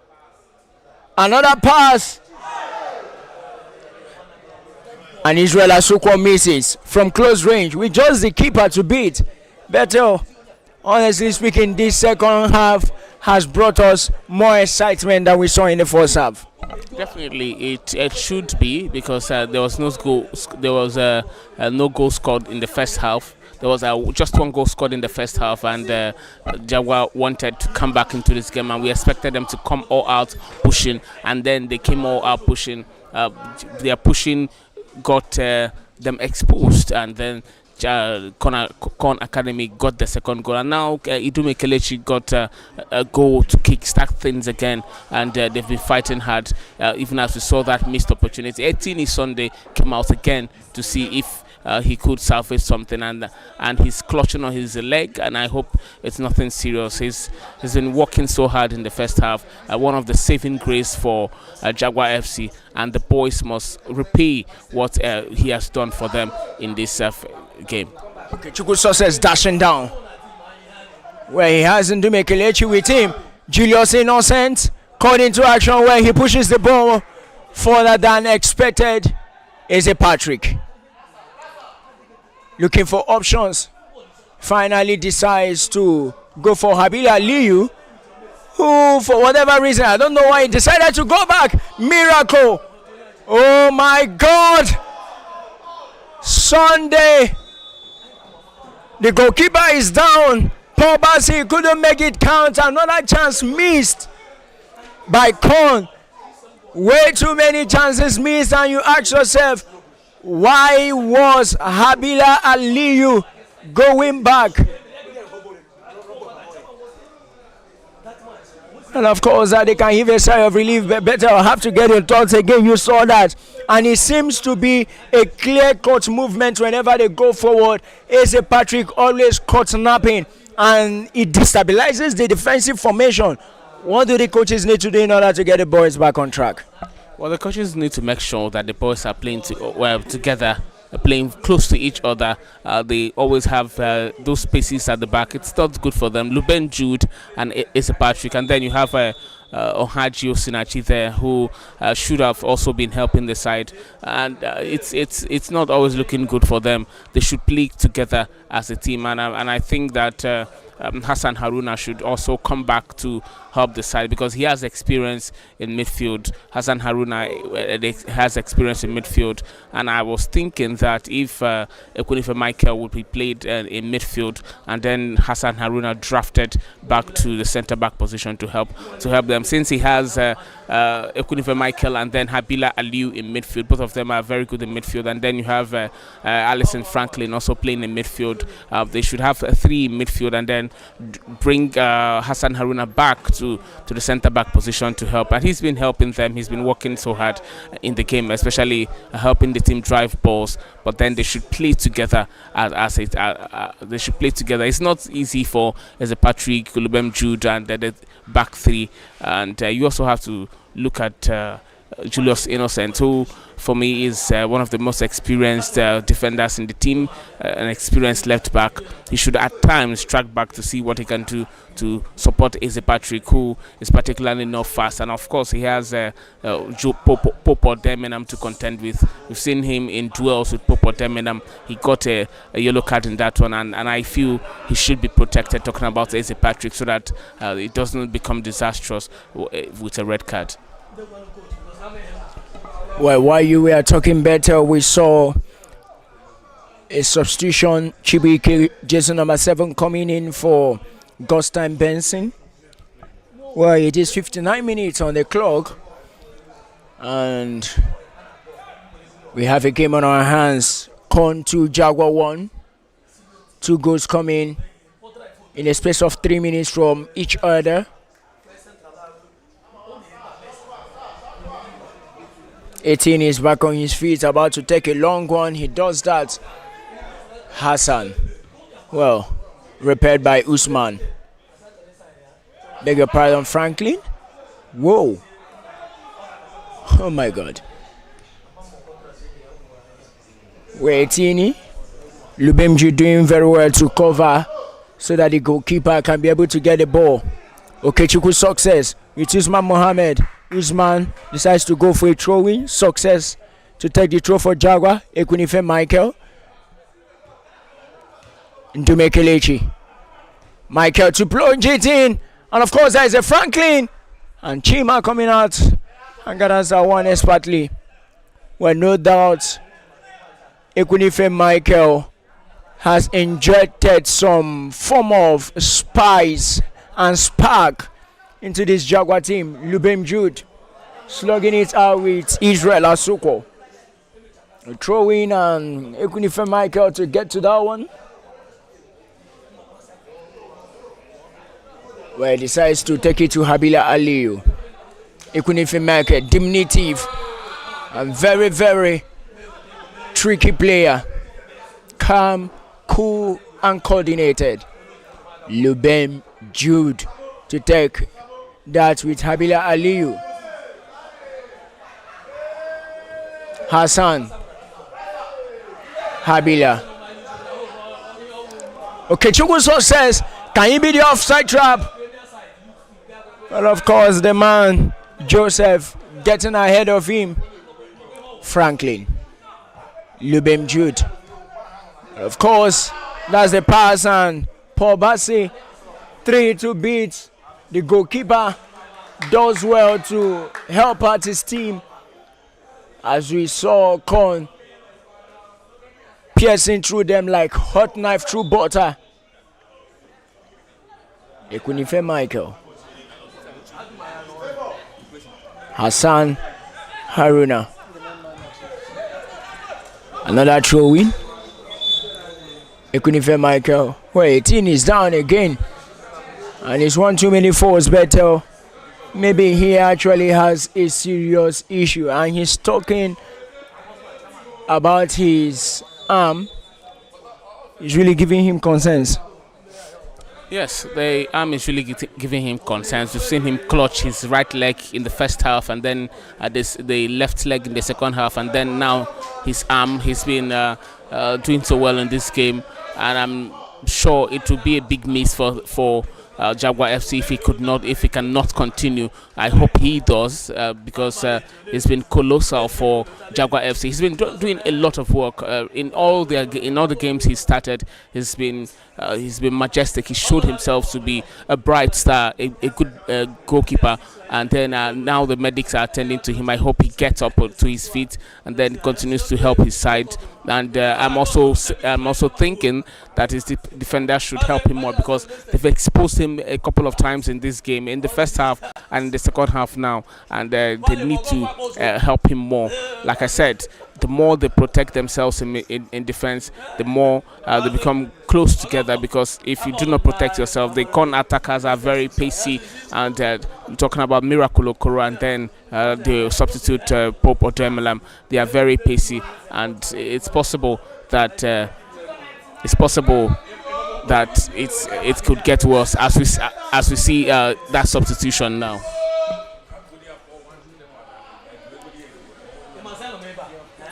Another pass. And Israel Asukwo misses from close range with just the keeper to beat. Better, honestly speaking, this second half has brought us more excitement than we saw in the first half.
Definitely, it should be, because there was no goal. There was no goal scored in the first half. There was just 1 goal scored in the first half, and Jaguar wanted to come back into this game, and we expected them to come all out pushing, and then they came all out pushing. Their pushing got them exposed, and then KON Academy got the second goal, and now Idume Kelechi got a goal to kickstart things again, and they've been fighting hard, even as we saw that missed opportunity. 18 Sunday came out again to see if he could salvage something, and he's clutching on his leg, and I hope it's nothing serious. He's been working so hard in the first half, one of the saving grace for Jaguar FC, and the boys must repay what he has done for them in this game.
Okay, Chukwu Success dashing down, where he has Ndume Kelechi with him. Julius Innocent caught into action, where he pushes the ball further than expected. Eze Patrick looking for options, finally decides to go for Habila Liu, who for whatever reason, I don't know why, he decided to go back. Miracle. Oh my God. Sunday, the goalkeeper is down. Paul Bassi couldn't make it count. Another chance missed by KON. Way too many chances missed, and you ask yourself, why was Habila Aliyu going back? And of course, they can give a sigh of relief. Better, I'll have to get your thoughts again. You saw that. And it seems to be a clear-cut movement whenever they go forward. Eze Patrick always caught napping, and it destabilizes the defensive formation. What do the coaches need to do in order to get the boys back on track?
Well, the coaches need to make sure that the boys are playing together, playing close to each other. They always have those spaces at the back. It's not good for them. Luben Jude and Eze Patrick, and then you have Ohaji Osinachi there, who should have also been helping the side, and it's not always looking good for them. They should play together as a team, and I think that Hassan Haruna should also come back to help the side, because he has experience in midfield. Hassan Haruna has experience in midfield, and I was thinking that if Ekwunife Michael would be played in midfield, and then Hassan Haruna drafted back to the centre back position to help them, since he has Ekwunife Michael and then Habila Aliu in midfield. Both of them are very good in midfield, and then you have Alison Franklin also playing in midfield. They should have 3 in midfield, and then bring Hassan Haruna back to the centre back position to help, and he's been helping them. He's been working so hard in the game, especially helping the team drive balls. But then they should play together they should play together. It's not easy for Eze Patrick, Lubem Jude, and the back 3, and you also have to look at Julius Innocent, who for me is one of the most experienced defenders in the team, an experienced left back. He should at times track back to see what he can do to support Eze Patrick, who is particularly not fast, and of course he has Popo Demenam to contend with. We've seen him in duels with Popo Demenam. He got a yellow card in that one, and I feel he should be protected, talking about Eze Patrick, so that it doesn't become disastrous with a red card.
Well, while you were talking better, we saw a substitution. Chibike, Jason number 7, coming in for Gustin Benson. Well, it is 59 minutes on the clock, and we have a game on our hands. KON 2, Jaguar 1. 2 goals coming in a space of 3 minutes from each other. 18 is back on his feet, about to take a long one. He does that. Hassan. Well, repaired by Usman. Beg your pardon, Franklin. Whoa. Oh my God. Waitini. Lubemji doing very well to cover so that the goalkeeper can be able to get the ball. Okechukwu success with Usman Mohammed. Usman decides to go for a throw-in. Success to take the throw for Jaguar. Ekunife Michael. Ndume Kelechi. Michael to plunge it in. And of course there is a Franklin. And Chima coming out. And gathers that one expertly. Well, no doubt Ekunife Michael has injected some form of spice and spark into this Jaguar team. Lubem Jude slugging it out with Israel Asuko. A throw in and Ekunife Michael to get to that one. Well, he decides to take it to Habila Aliyu. Ekunife Michael, diminutive and very, very tricky player. Calm, cool and coordinated. Lubem Jude to take that with Habila Aliyu. Hassan. Habila. Okay, Chukwuso says, can he be the offside trap? Well, of course, the man, Joseph, getting ahead of him. Franklin. Lubem Jude. Of course, that's the pass, and Paul Bassi 3 to beat. The goalkeeper does well to help out his team, as we saw KON piercing through them like hot knife through butter. Ekunife Michael. Hassan Haruna. Another throw in. Ekunife Michael. Well, 18 is down again. And it's one too many force battle. Maybe he actually has a serious issue. And he's talking about his arm. It's really giving him concerns.
Yes, the arm is really giving him concerns. We've seen him clutch his right leg in the first half, and then the left leg in the second half, and then now his arm. He's been doing so well in this game, and I'm sure it will be a big miss for Jaguar FC if he cannot continue. I hope he does, because he's been colossal for Jaguar FC. He's been doing a lot of work in all the games he started. He's been majestic. He showed himself to be a bright star, a good goalkeeper. And then now the medics are attending to him. I hope he gets up to his feet and then continues to help his side. And I'm also thinking that his defender should help him more, because they've exposed him a couple of times in this game, in the first half and in the second half now, and they need to help him more. Like I said, the more they protect themselves in defense, the more they become close together, because if you do not protect yourself, the KON attackers are very pacey, and I'm talking about Miracle Okoro and then the substitute Pope Odemelam. They are very pacey, and it's possible that it could get worse as we see that substitution now.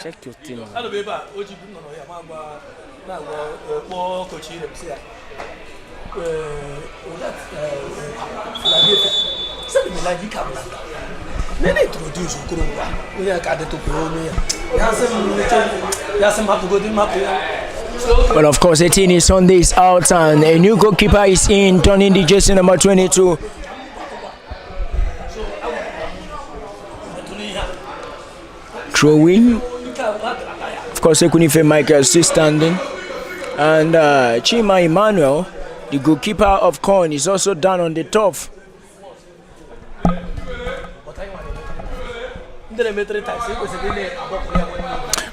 Check your team.
Well, of course, 18 is Sunday is out, and a new goalkeeper is in, turning the jersey number 22. Throwing. Of course, Ekunife Michael still standing. And Chima Emmanuel, the goalkeeper of KON, is also down on the turf.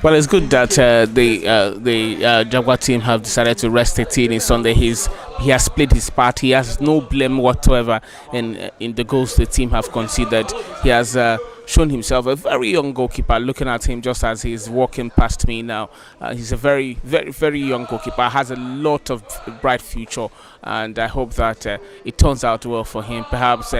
Well, it's good that the Jaguar team have decided to rest Etini Sunday. He has played his part. He has no blame whatsoever in the goals the team have conceded. He has shown himself a very young goalkeeper. Looking at him just as he's walking past me now, he's a very, very, very young goalkeeper. Has a lot of bright future, and I hope that it turns out well for him. Perhaps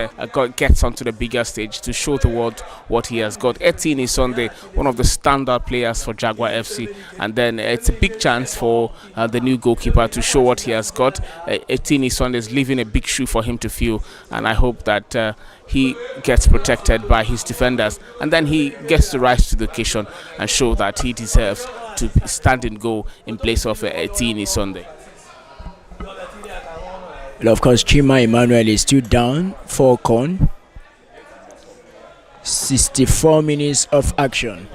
gets onto the bigger stage to show the world what he has got. Etini Sunday, one of the standout players for Jaguar FC, and then it's a big chance for the new goalkeeper to show what he has got. Etini Sunday is leaving a big shoe for him to fill, and I hope that he gets protected by his defenders, and then he gets to rise to the occasion and show that he deserves to stand in goal in place of Etini Sunday.
Well, of course, Chima Emmanuel is still down for KON. 64 minutes of action.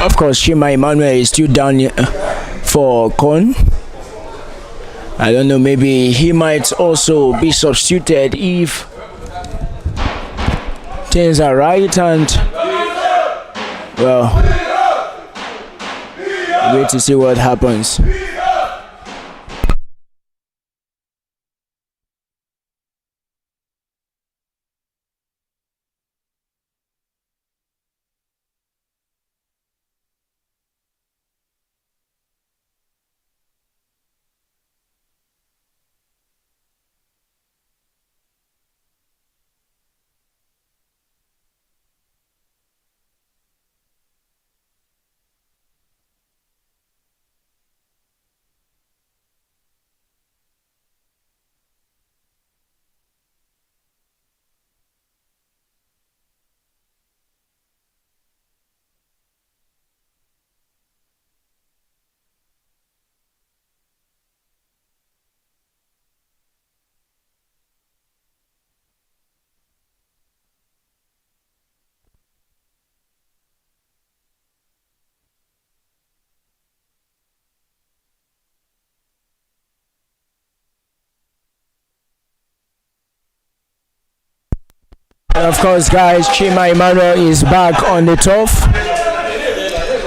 Of course, Chima Emmanuel is still down for KON. I don't know, maybe he might also be substituted if things are right, and well, wait to see what happens. And of course, guys, Chima Emmanuel is back on the turf.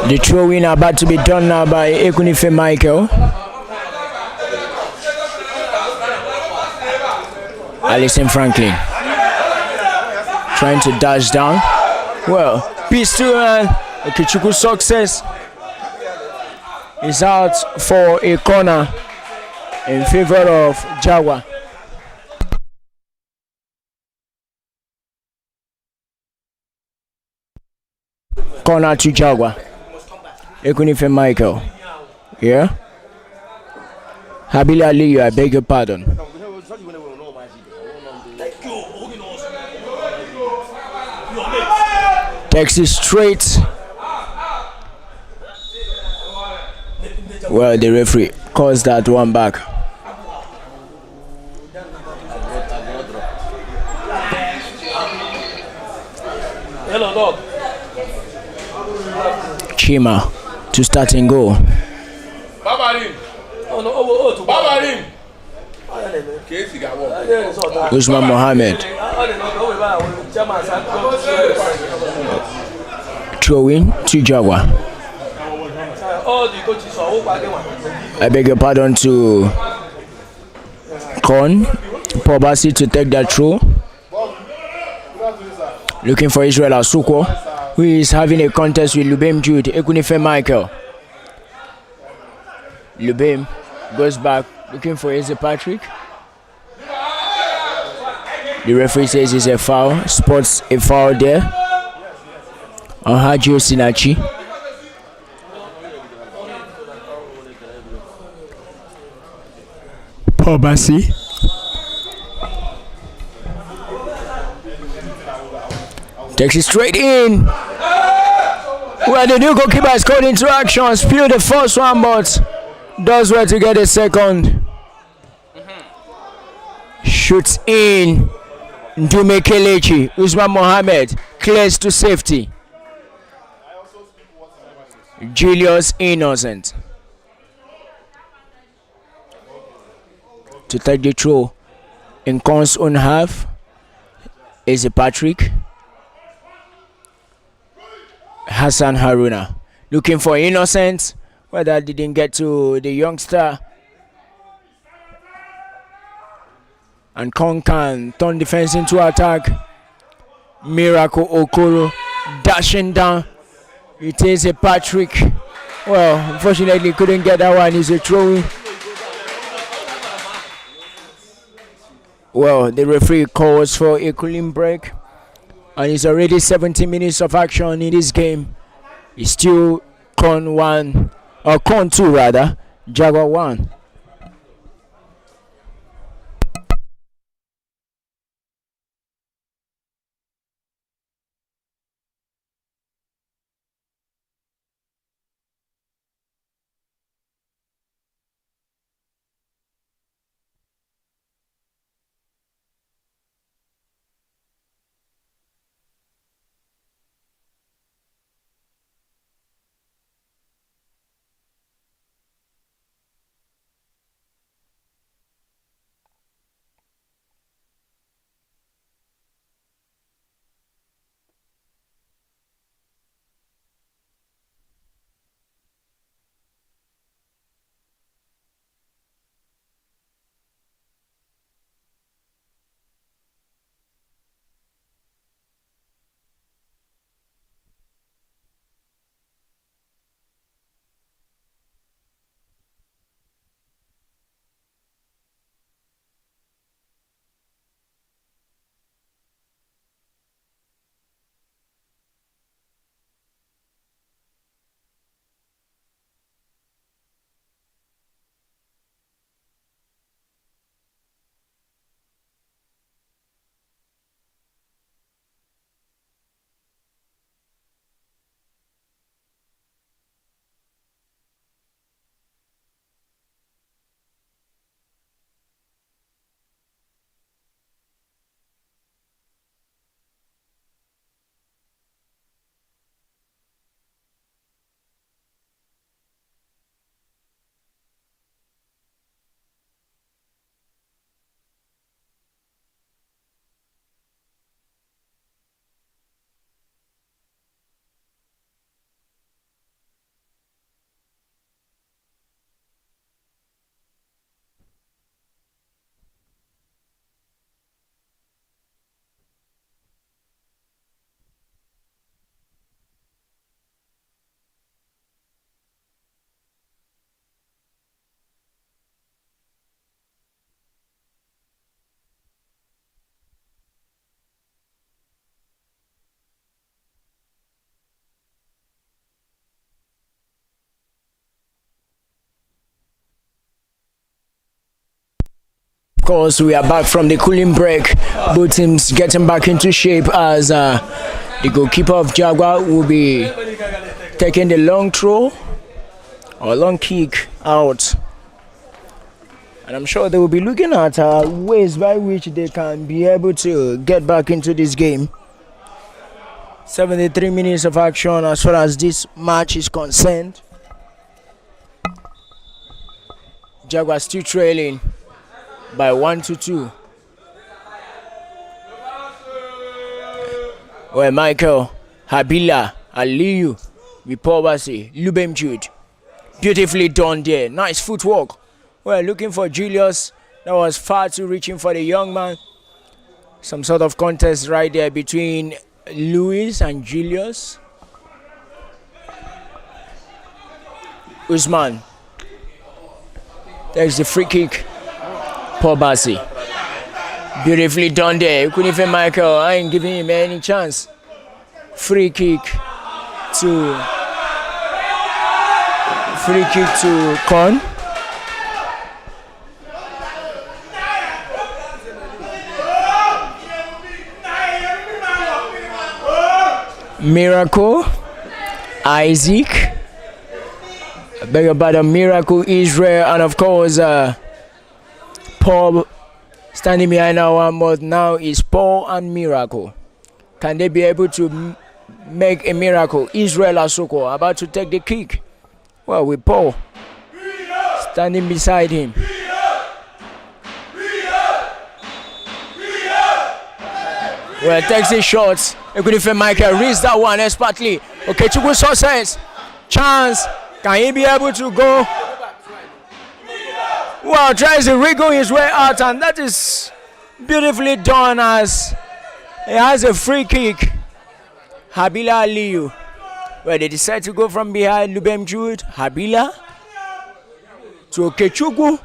The throw-in about to be done now by Ekunife Michael. Alison Franklin trying to dash down. Well, Pistol and Kichuku success is out for a corner in favor of Jaguar. Corner to Jaguar. Ekunife Michael. Yeah. Habila Aliyu, I beg your pardon. Takes it straight. Well, the referee calls that one back.
Hello, dog.
Chima to start and go.
Babarin. Babarin.
Usman Mohammed. Throwing to Jaguar. I beg your pardon to KON. Pobasi to take that throw. Looking for Israel Asuko, who is having a contest with Lubem Jude. Ekunife Michael. Lubem goes back looking for Eze Patrick. The referee says it's a foul. Spots a foul there on Hajo Sinachi. Paul Bassi. Takes it straight in. Well, the new goalkeeper is called into action. Spill the first one, but does well to get a second. Shoots in. Ndume Kelechi. Usman Mohammed clears to safety. Julius Innocent to take the throw in KON's own half is Patrick. Hassan Haruna looking for Innocent, but that didn't get to the youngster. And KON can turn defense into attack. Miracle Okoro dashing down. It is a Patrick. Well, unfortunately couldn't get that one. It's a throw. Well, the referee calls for a cooling break. And it's already 70 minutes of action in this game. It's still KON 1, or KON 2 rather, Jaguar 1. Of course, we are back from the cooling break. Both teams getting back into shape as the goalkeeper of Jaguar will be taking the long throw or long kick out. And I'm sure they will be looking at ways by which they can be able to get back into this game. 73 minutes of action as far as this match is concerned. Jaguar still trailing by 1-2. Well, Michael, Habila, Aliyu, Vipobasi, Lubem Jude. Beautifully done there. Nice footwork. Well, looking for Julius. That was far too reaching for the young man. Some sort of contest right there between Luis and Julius. Usman. There's the free kick. Paul Bassi. Beautifully done there. Couldn't even Michael. I ain't giving him any chance. Free kick to KON. Miracle, Isaac, I beg your pardon, Miracle, Israel, and of course Paul standing behind our one, but now is Paul and Miracle. Can they be able to make a miracle? Israel Asoko about to take the kick. Well, with Paul standing beside him. Well, takes the shots. Ekunife Michael reads that one expertly. Okay, Chukwu success. Chance. Can he be able to go? Well, tries to wriggle his way out, and that is beautifully done as he has a free kick. Habila Aliyu. Well, they decide to go from behind Lubem Jude. Habila to Okechukwu.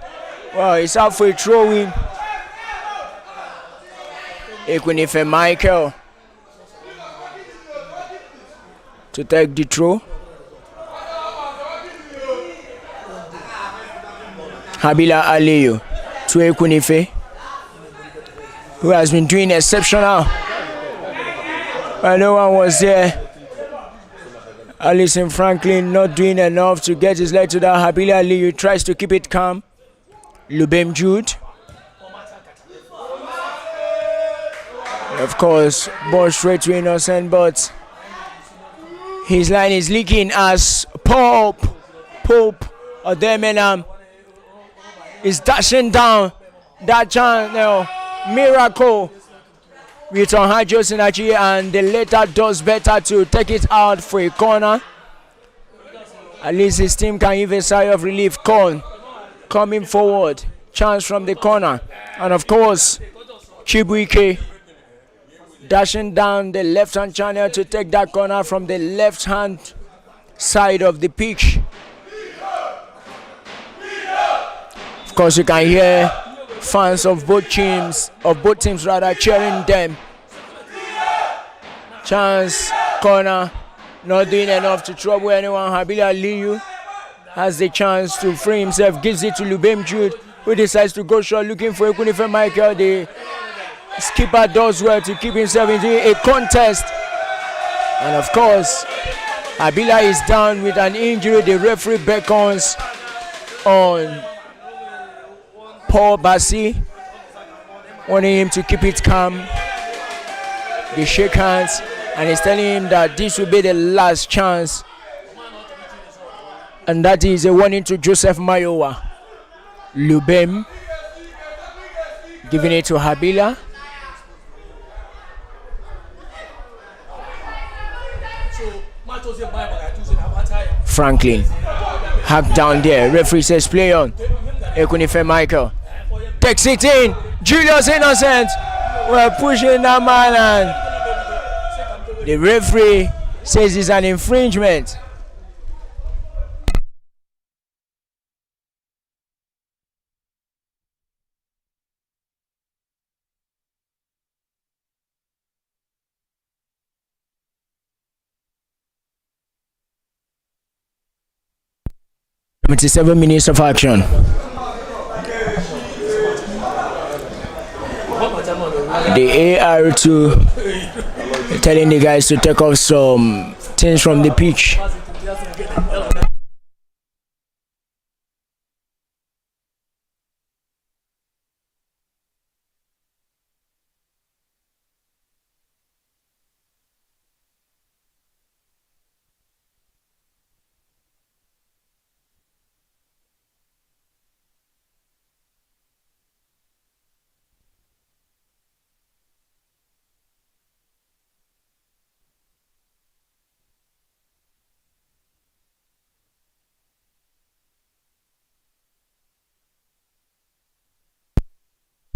Well, it's halfway throwing. Ekunife Michael to take the throw. Habila Aliyu to Ekunife, who has been doing exceptional. No one was there. Alison Franklin not doing enough to get his leg to that. Habila Aliyu tries to keep it calm. Lubem Jude. Of course, ball straight to Innocent, but his line is leaking as Pope Odemenam is dashing down that chance now. Miracle with Onhajo Sinachi, and the later does better to take it out for a corner. At least his team can give a sigh of relief. KON coming forward, chance from the corner, and of course Chibuike dashing down the left hand channel to take that corner from the left hand side of the pitch. Of course, you can hear fans of both teams cheering them. Chance, corner, not doing enough to trouble anyone. Habila Aliyu has the chance to free himself, gives it to Lubem Jude, who decides to go short looking for Ekunife Michael. The skipper does well to keep himself into a contest. And of course, Habila is down with an injury. The referee beckons on Paul Bassi, wanting him to keep it calm. They shake hands and he's telling him that this will be the last chance, and that is a warning to Joseph Mayowa. Lubem giving it to Habila. Franklin hacked down there. Referee says play on. Ekunife Michael takes it in. Julius Innocent. We're pushing that man, and the referee says it's an infringement. Seven minutes of action. The AR2 telling the guys to take off some things from the pitch.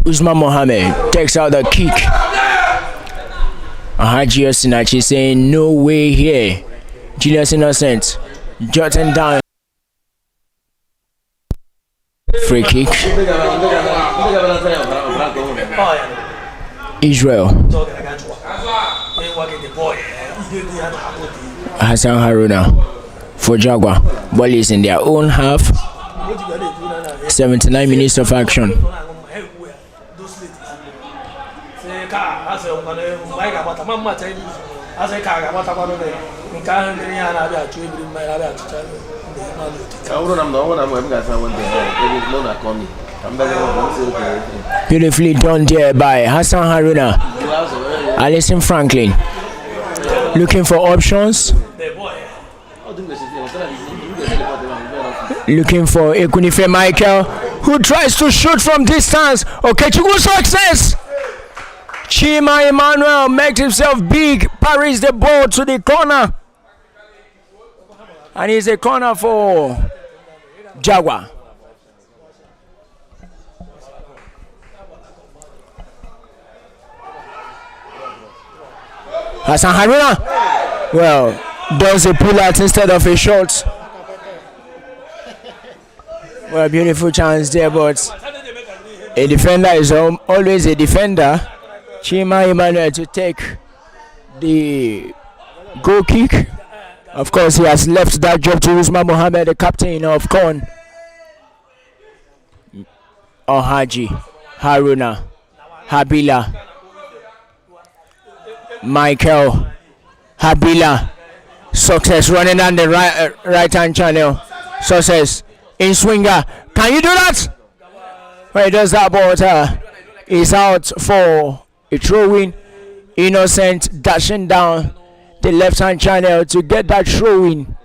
Usman Mohammed takes out the kick. Haji Osinachi saying no way here. Julius Innocent jotting down. Free kick. Israel. Hassan Haruna for Jaguar. Ball is in their own half. 79 minutes of action.
As a car, what about the car?
Beautifully done there by Hassan Haruna. Alison Franklin looking for options. Looking for Ekunife Michael, who tries to shoot from distance. Okay, Chugu success. Chima Emmanuel makes himself big, parries the ball to the corner. And it's a corner for Jaguar. Hassan Haruna, well, does a pull out instead of a shot. Well, beautiful chance there, but a defender is always a defender. Chima Emmanuel to take the goal kick. Of course, he has left that job to Usman Mohammed, the captain of KON. Ohaji, Haruna, Habila, Michael, Habila. Success running down the right hand channel. Success in swinger. Can you do that? Well, he does that, but is out for a throw-in. Innocent dashing down the left hand channel to get that throw-in,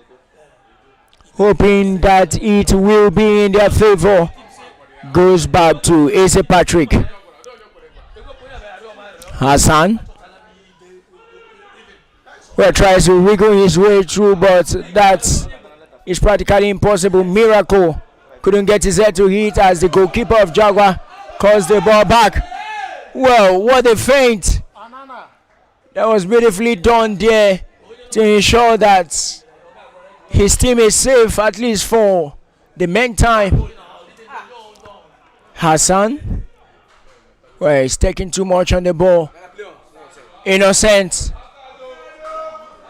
hoping that it will be in their favor. Goes back to Asa Patrick. Hassan, well, tries to wiggle his way through, but that is practically impossible. Miracle couldn't get his head to hit as the goalkeeper of Jaguar calls the ball back. Well, what a feint. That was beautifully done there to ensure that his team is safe, at least for the meantime. Hassan, well, he's taking too much on the ball. Innocent.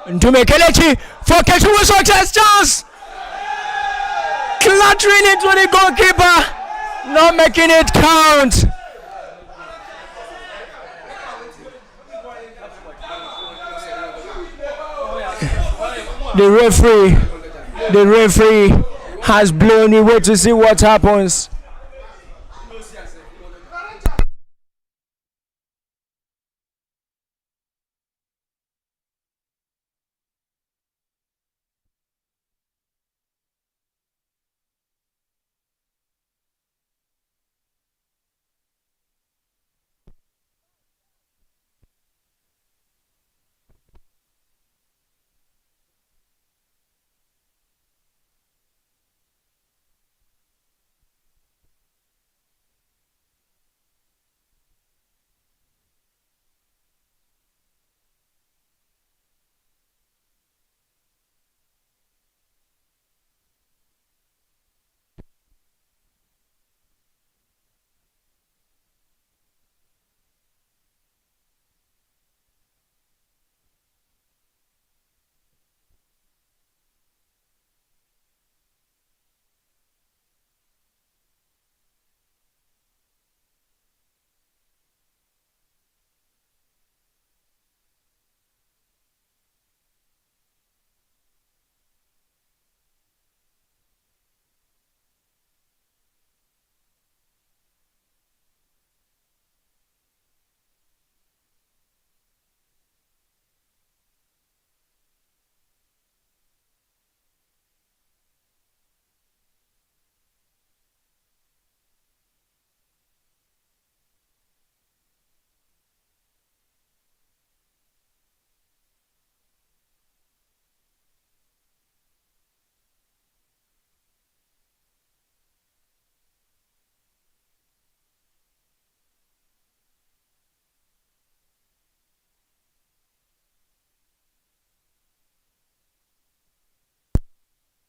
Ndume Kelechi for Kechubu success chance. Clattering into the goalkeeper, not making it count. The referee has blown away to see what happens.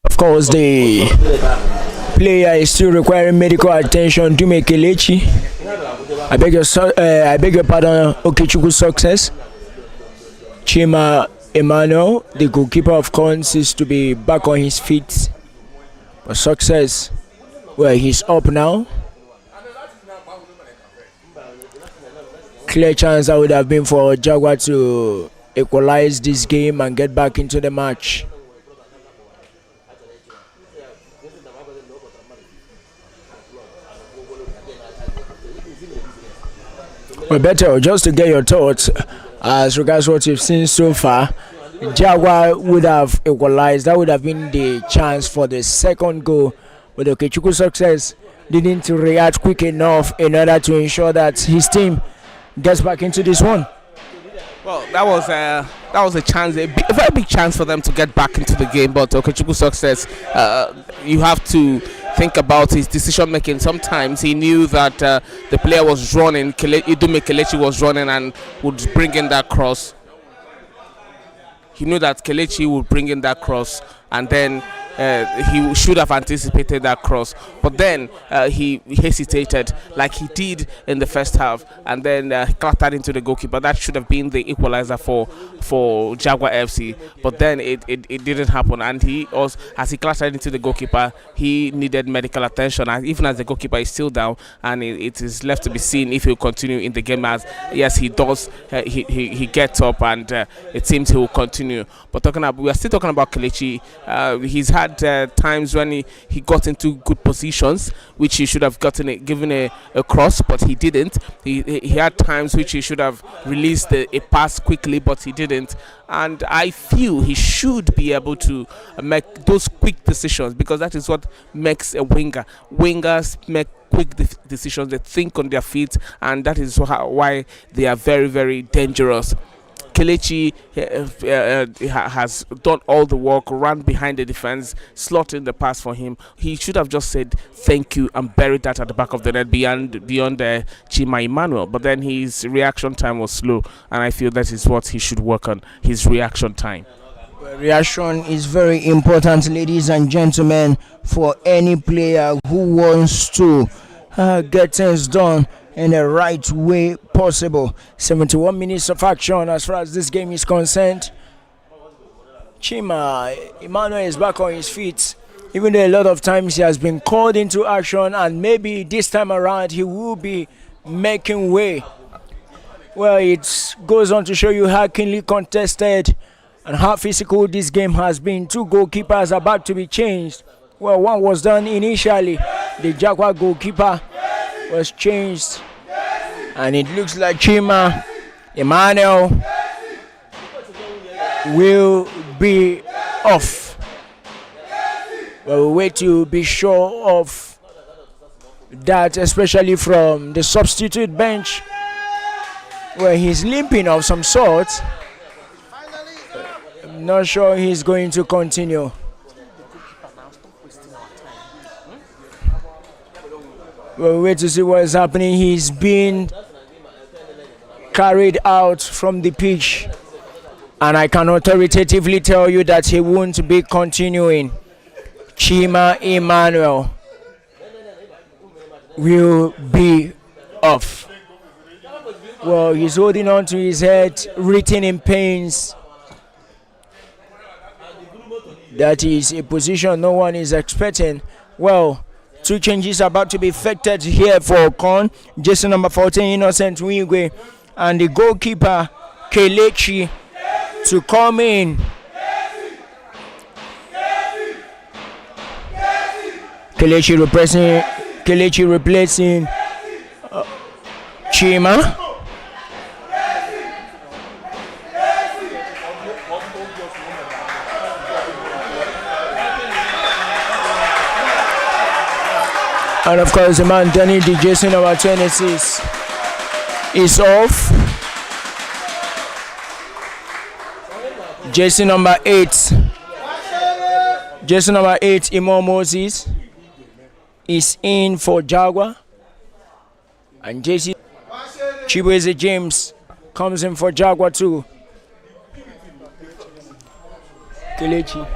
Of course, the player is still requiring medical attention. Ndume Kelechi, I beg your pardon, Okechukwu success. Chima Emmanuel, the goalkeeper of KON, seems to be back on his feet. But success, well, he's up now. Clear chance that would have been for Jaguar to equalize this game and get back into the match. Roberto, just to get your thoughts as regards what you've seen so far, Jaguar would have equalized. That would have been the chance for the second goal, but Okechukwu success didn't react quick enough in order to ensure that his team gets back into this one.
Well, that was a chance, a very big chance for them to get back into the game. But Okechukwu success, you have to think about his decision making. Sometimes he knew that the player was running, Idume Kelechi was running and would bring in that cross. He knew that Kelechi would bring in that cross, and then he should have anticipated that cross, but then he hesitated like he did in the first half, and then clattered into the goalkeeper. That should have been the equalizer for Jaguar FC, but then it didn't happen, and he also, as he clattered into the goalkeeper, he needed medical attention, and even as the goalkeeper is still down, and it is left to be seen if he'll continue in the game. As yes, he does, he gets up, and it seems he will continue. But we are still talking about Kelechi. He's had times when he got into good positions which he should have given a cross, but he didn't. He had times which he should have released a pass quickly, but he didn't. And I feel he should be able to make those quick decisions, because that is what makes a winger. Wingers make quick decisions. They think on their feet, and that is why they are very, very dangerous. Kelechi has done all the work, ran behind the defense, slotting the pass for him. He should have just said thank you and buried that at the back of the net beyond Chima Emmanuel. But then his reaction time was slow, and I feel that is what he should work on, his reaction time.
Reaction is very important, ladies and gentlemen, for any player who wants to get things done in the right way possible. 71 minutes of action as far as this game is concerned. Chima Emmanuel is back on his feet, even though a lot of times he has been called into action, and maybe this time around he will be making way. Well, it goes on to show you how keenly contested and how physical this game has been. Two goalkeepers are about to be changed. Well, one was done initially. The Jaguar goalkeeper was changed, and it looks like Chima Emmanuel will be off. We'll wait to be sure of that, especially from the substitute bench, where he's limping of some sort. I'm not sure he's going to continue. We'll wait to see what is happening. He's been carried out from the pitch, and I can authoritatively tell you that he won't be continuing. Chima Emmanuel will be off. Well, he's holding on to his head, written in pains. That is a position no one is expecting. Well, two changes are about to be effected here for KON. Jersey number 14, Innocent Wingwe, and the goalkeeper, Kelechi, to come in. Kelechi replacing Chima. And of course, the man Danny, the jersey number 26, is off. Jersey number 8, Imam Moses, is in for Jaguar. And jersey Chibueze James comes in for Jaguar too. Kelechi.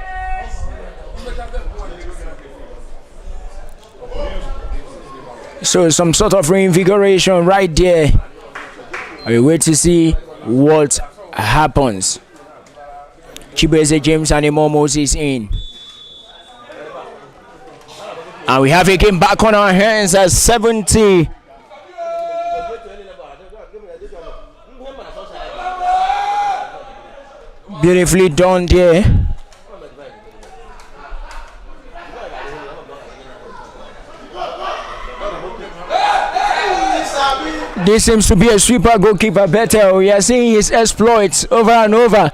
So some sort of reinvigoration right there. We wait to see what happens. Chibueze James and Imam Moses in. And we have a game back on our hands at 70. Beautifully done there. This seems to be a sweeper goalkeeper better. We are seeing his exploits over and over.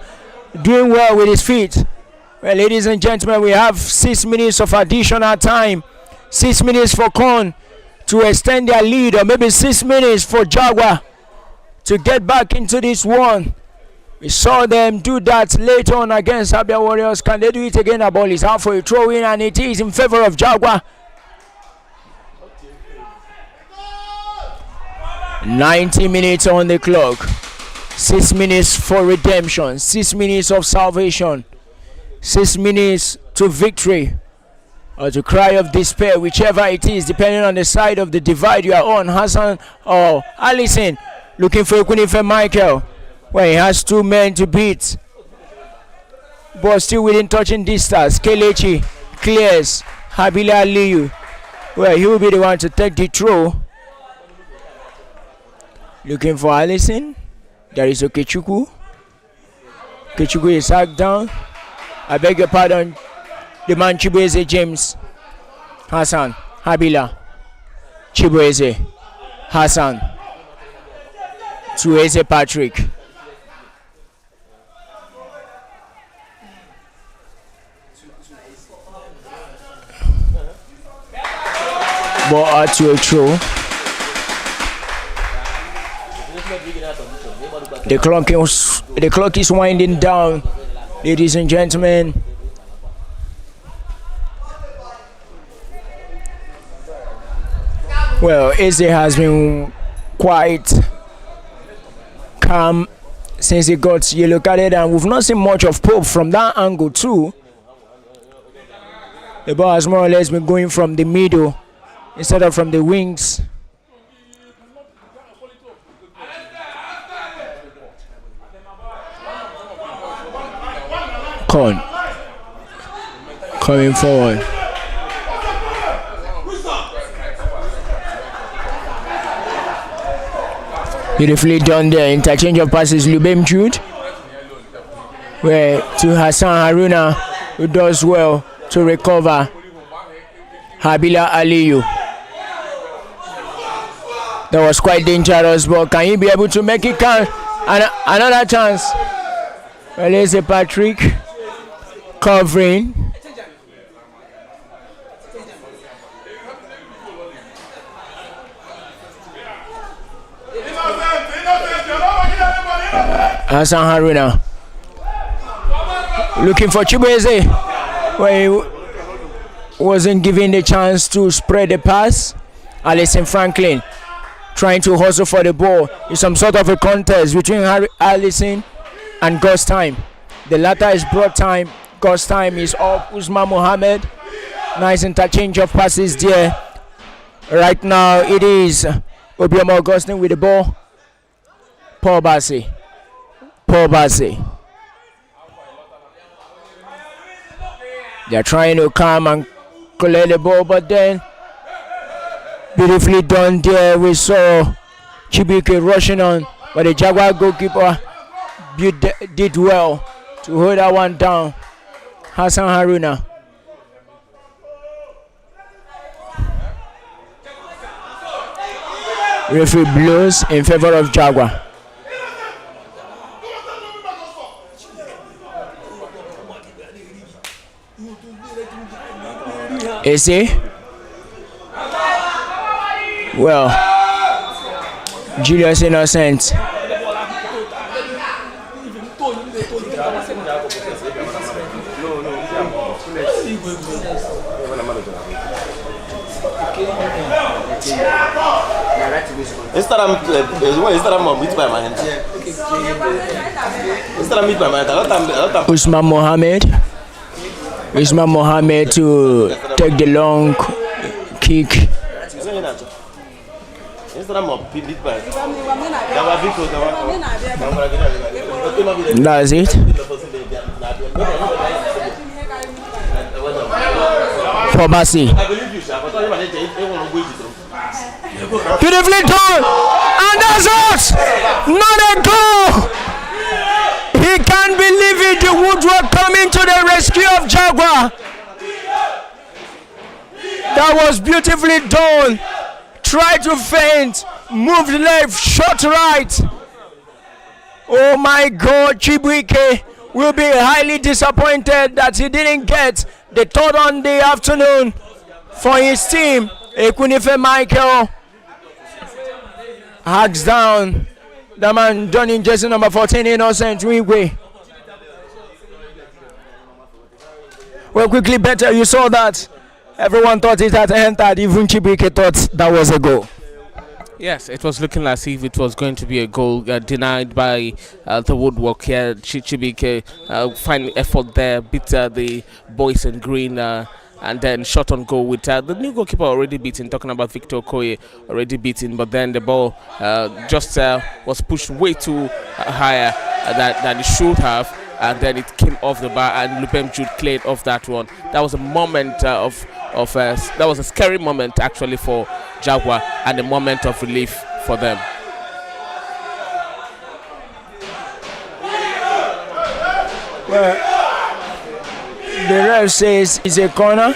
Doing well with his feet. Well, ladies and gentlemen, we have 6 minutes of additional time. 6 minutes for KON to extend their lead, or maybe 6 minutes for Jaguar to get back into this one. We saw them do that later on against Abia Warriors. Can they do it again? The ball is out for a throw in, and it is in favor of Jaguar. 90 minutes on the clock. 6 minutes for redemption. 6 minutes of salvation. 6 minutes to victory, or to cry of despair, whichever it is, depending on the side of the divide you are on. Hassan or Allison looking for Ekunife Michael, where he has 2 men to beat. But still within touching distance. Kelechi clears Habila Aliyu, where he will be the one to take the throw. Looking for Allison. There is Okechukwu. Okechukwu is hacked down. I beg your pardon. The man Chibueze James. Hassan. Habila. Chibueze. Hassan. To Eze Patrick. Ball out to a throw. The clock is winding down, ladies and gentlemen. Well, Eze has been quite calm since he got yellow carded, and we've not seen much of Pope from that angle too. The ball has more or less been going from the middle instead of from the wings. KON coming forward. Beautifully done there. Interchange of passes. Lubem Jude, where to Hassan Haruna, who does well to recover. Habila Aliyu. That was quite dangerous, but can he be able to make it count? Another chance. Well, there's a Patrick covering. Hassan Haruna looking for Chibueze, where he wasn't given the chance to spread the pass. Alison Franklin trying to hustle for the ball. It's some sort of a contest between Allison and God's Time. The latter is broad time. God's Time is up. Usman Mohammed. Nice interchange of passes there. Right now it is Obioma Augustine with the ball. Paul Bassi. They are trying to come and collect the ball, but then beautifully done there. We saw Chibuike rushing on, but the Jaguar goalkeeper did well to hold that one down. Hassan Haruna. Referee blows in favor of Jaguar. Eze. Well, Julius Innocent. Usman Mohammed to take the long kick. That's it. For Bassi. Beautifully done, and that's it. Not a goal. He He can't believe it. The Woodwork coming to the rescue of Jaguar. That was beautifully done. Try to feint, moved left, shot right. Oh my God, Chibuike will be highly disappointed that he didn't get the third on the afternoon for his team. Ekunife Michael hacks down the man done in jersey number 14, Innocent Wigwe. Well, quickly better, you saw that. Everyone thought it had entered, even Chibuike thought that was a goal.
Yes, it was looking as if it was going to be a goal, denied by the Woodwork here. Chibuike fine effort there, beat the boys in green, and then shot on goal with the new goalkeeper already beaten, talking about Victor Okoye, already beaten, but then the ball just was pushed way too higher than it should have, and then it came off the bar, and Lupem Jude cleared off that one. That was a moment that was a scary moment actually for Jaguar, and a moment of relief for them.
Well, the ref says it's a corner.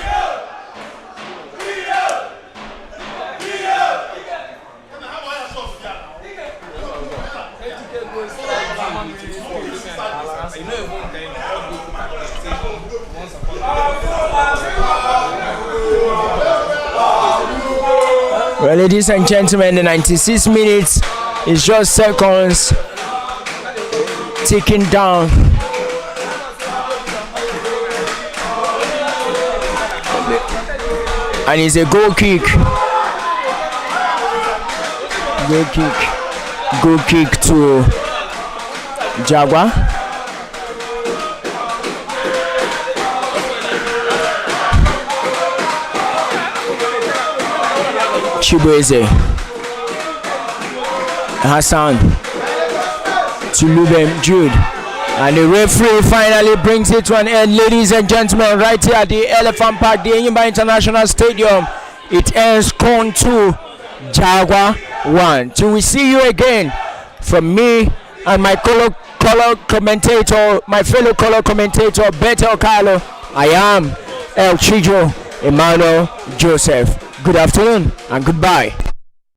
Well, ladies and gentlemen, the 96 minutes is just seconds ticking down. And it's a goal kick. Goal kick to Jaguar. Chibueze, Hassan to Lubem Jude, and the referee finally brings it to an end. Ladies and gentlemen, right here at the Elephant Park, the Enyimba International Stadium, it ends KON 2, Jaguar 1. Till we see you again, from me and my fellow color commentator, Beto Carlo, I am El Chijo Emmanuel Joseph. Good afternoon and goodbye.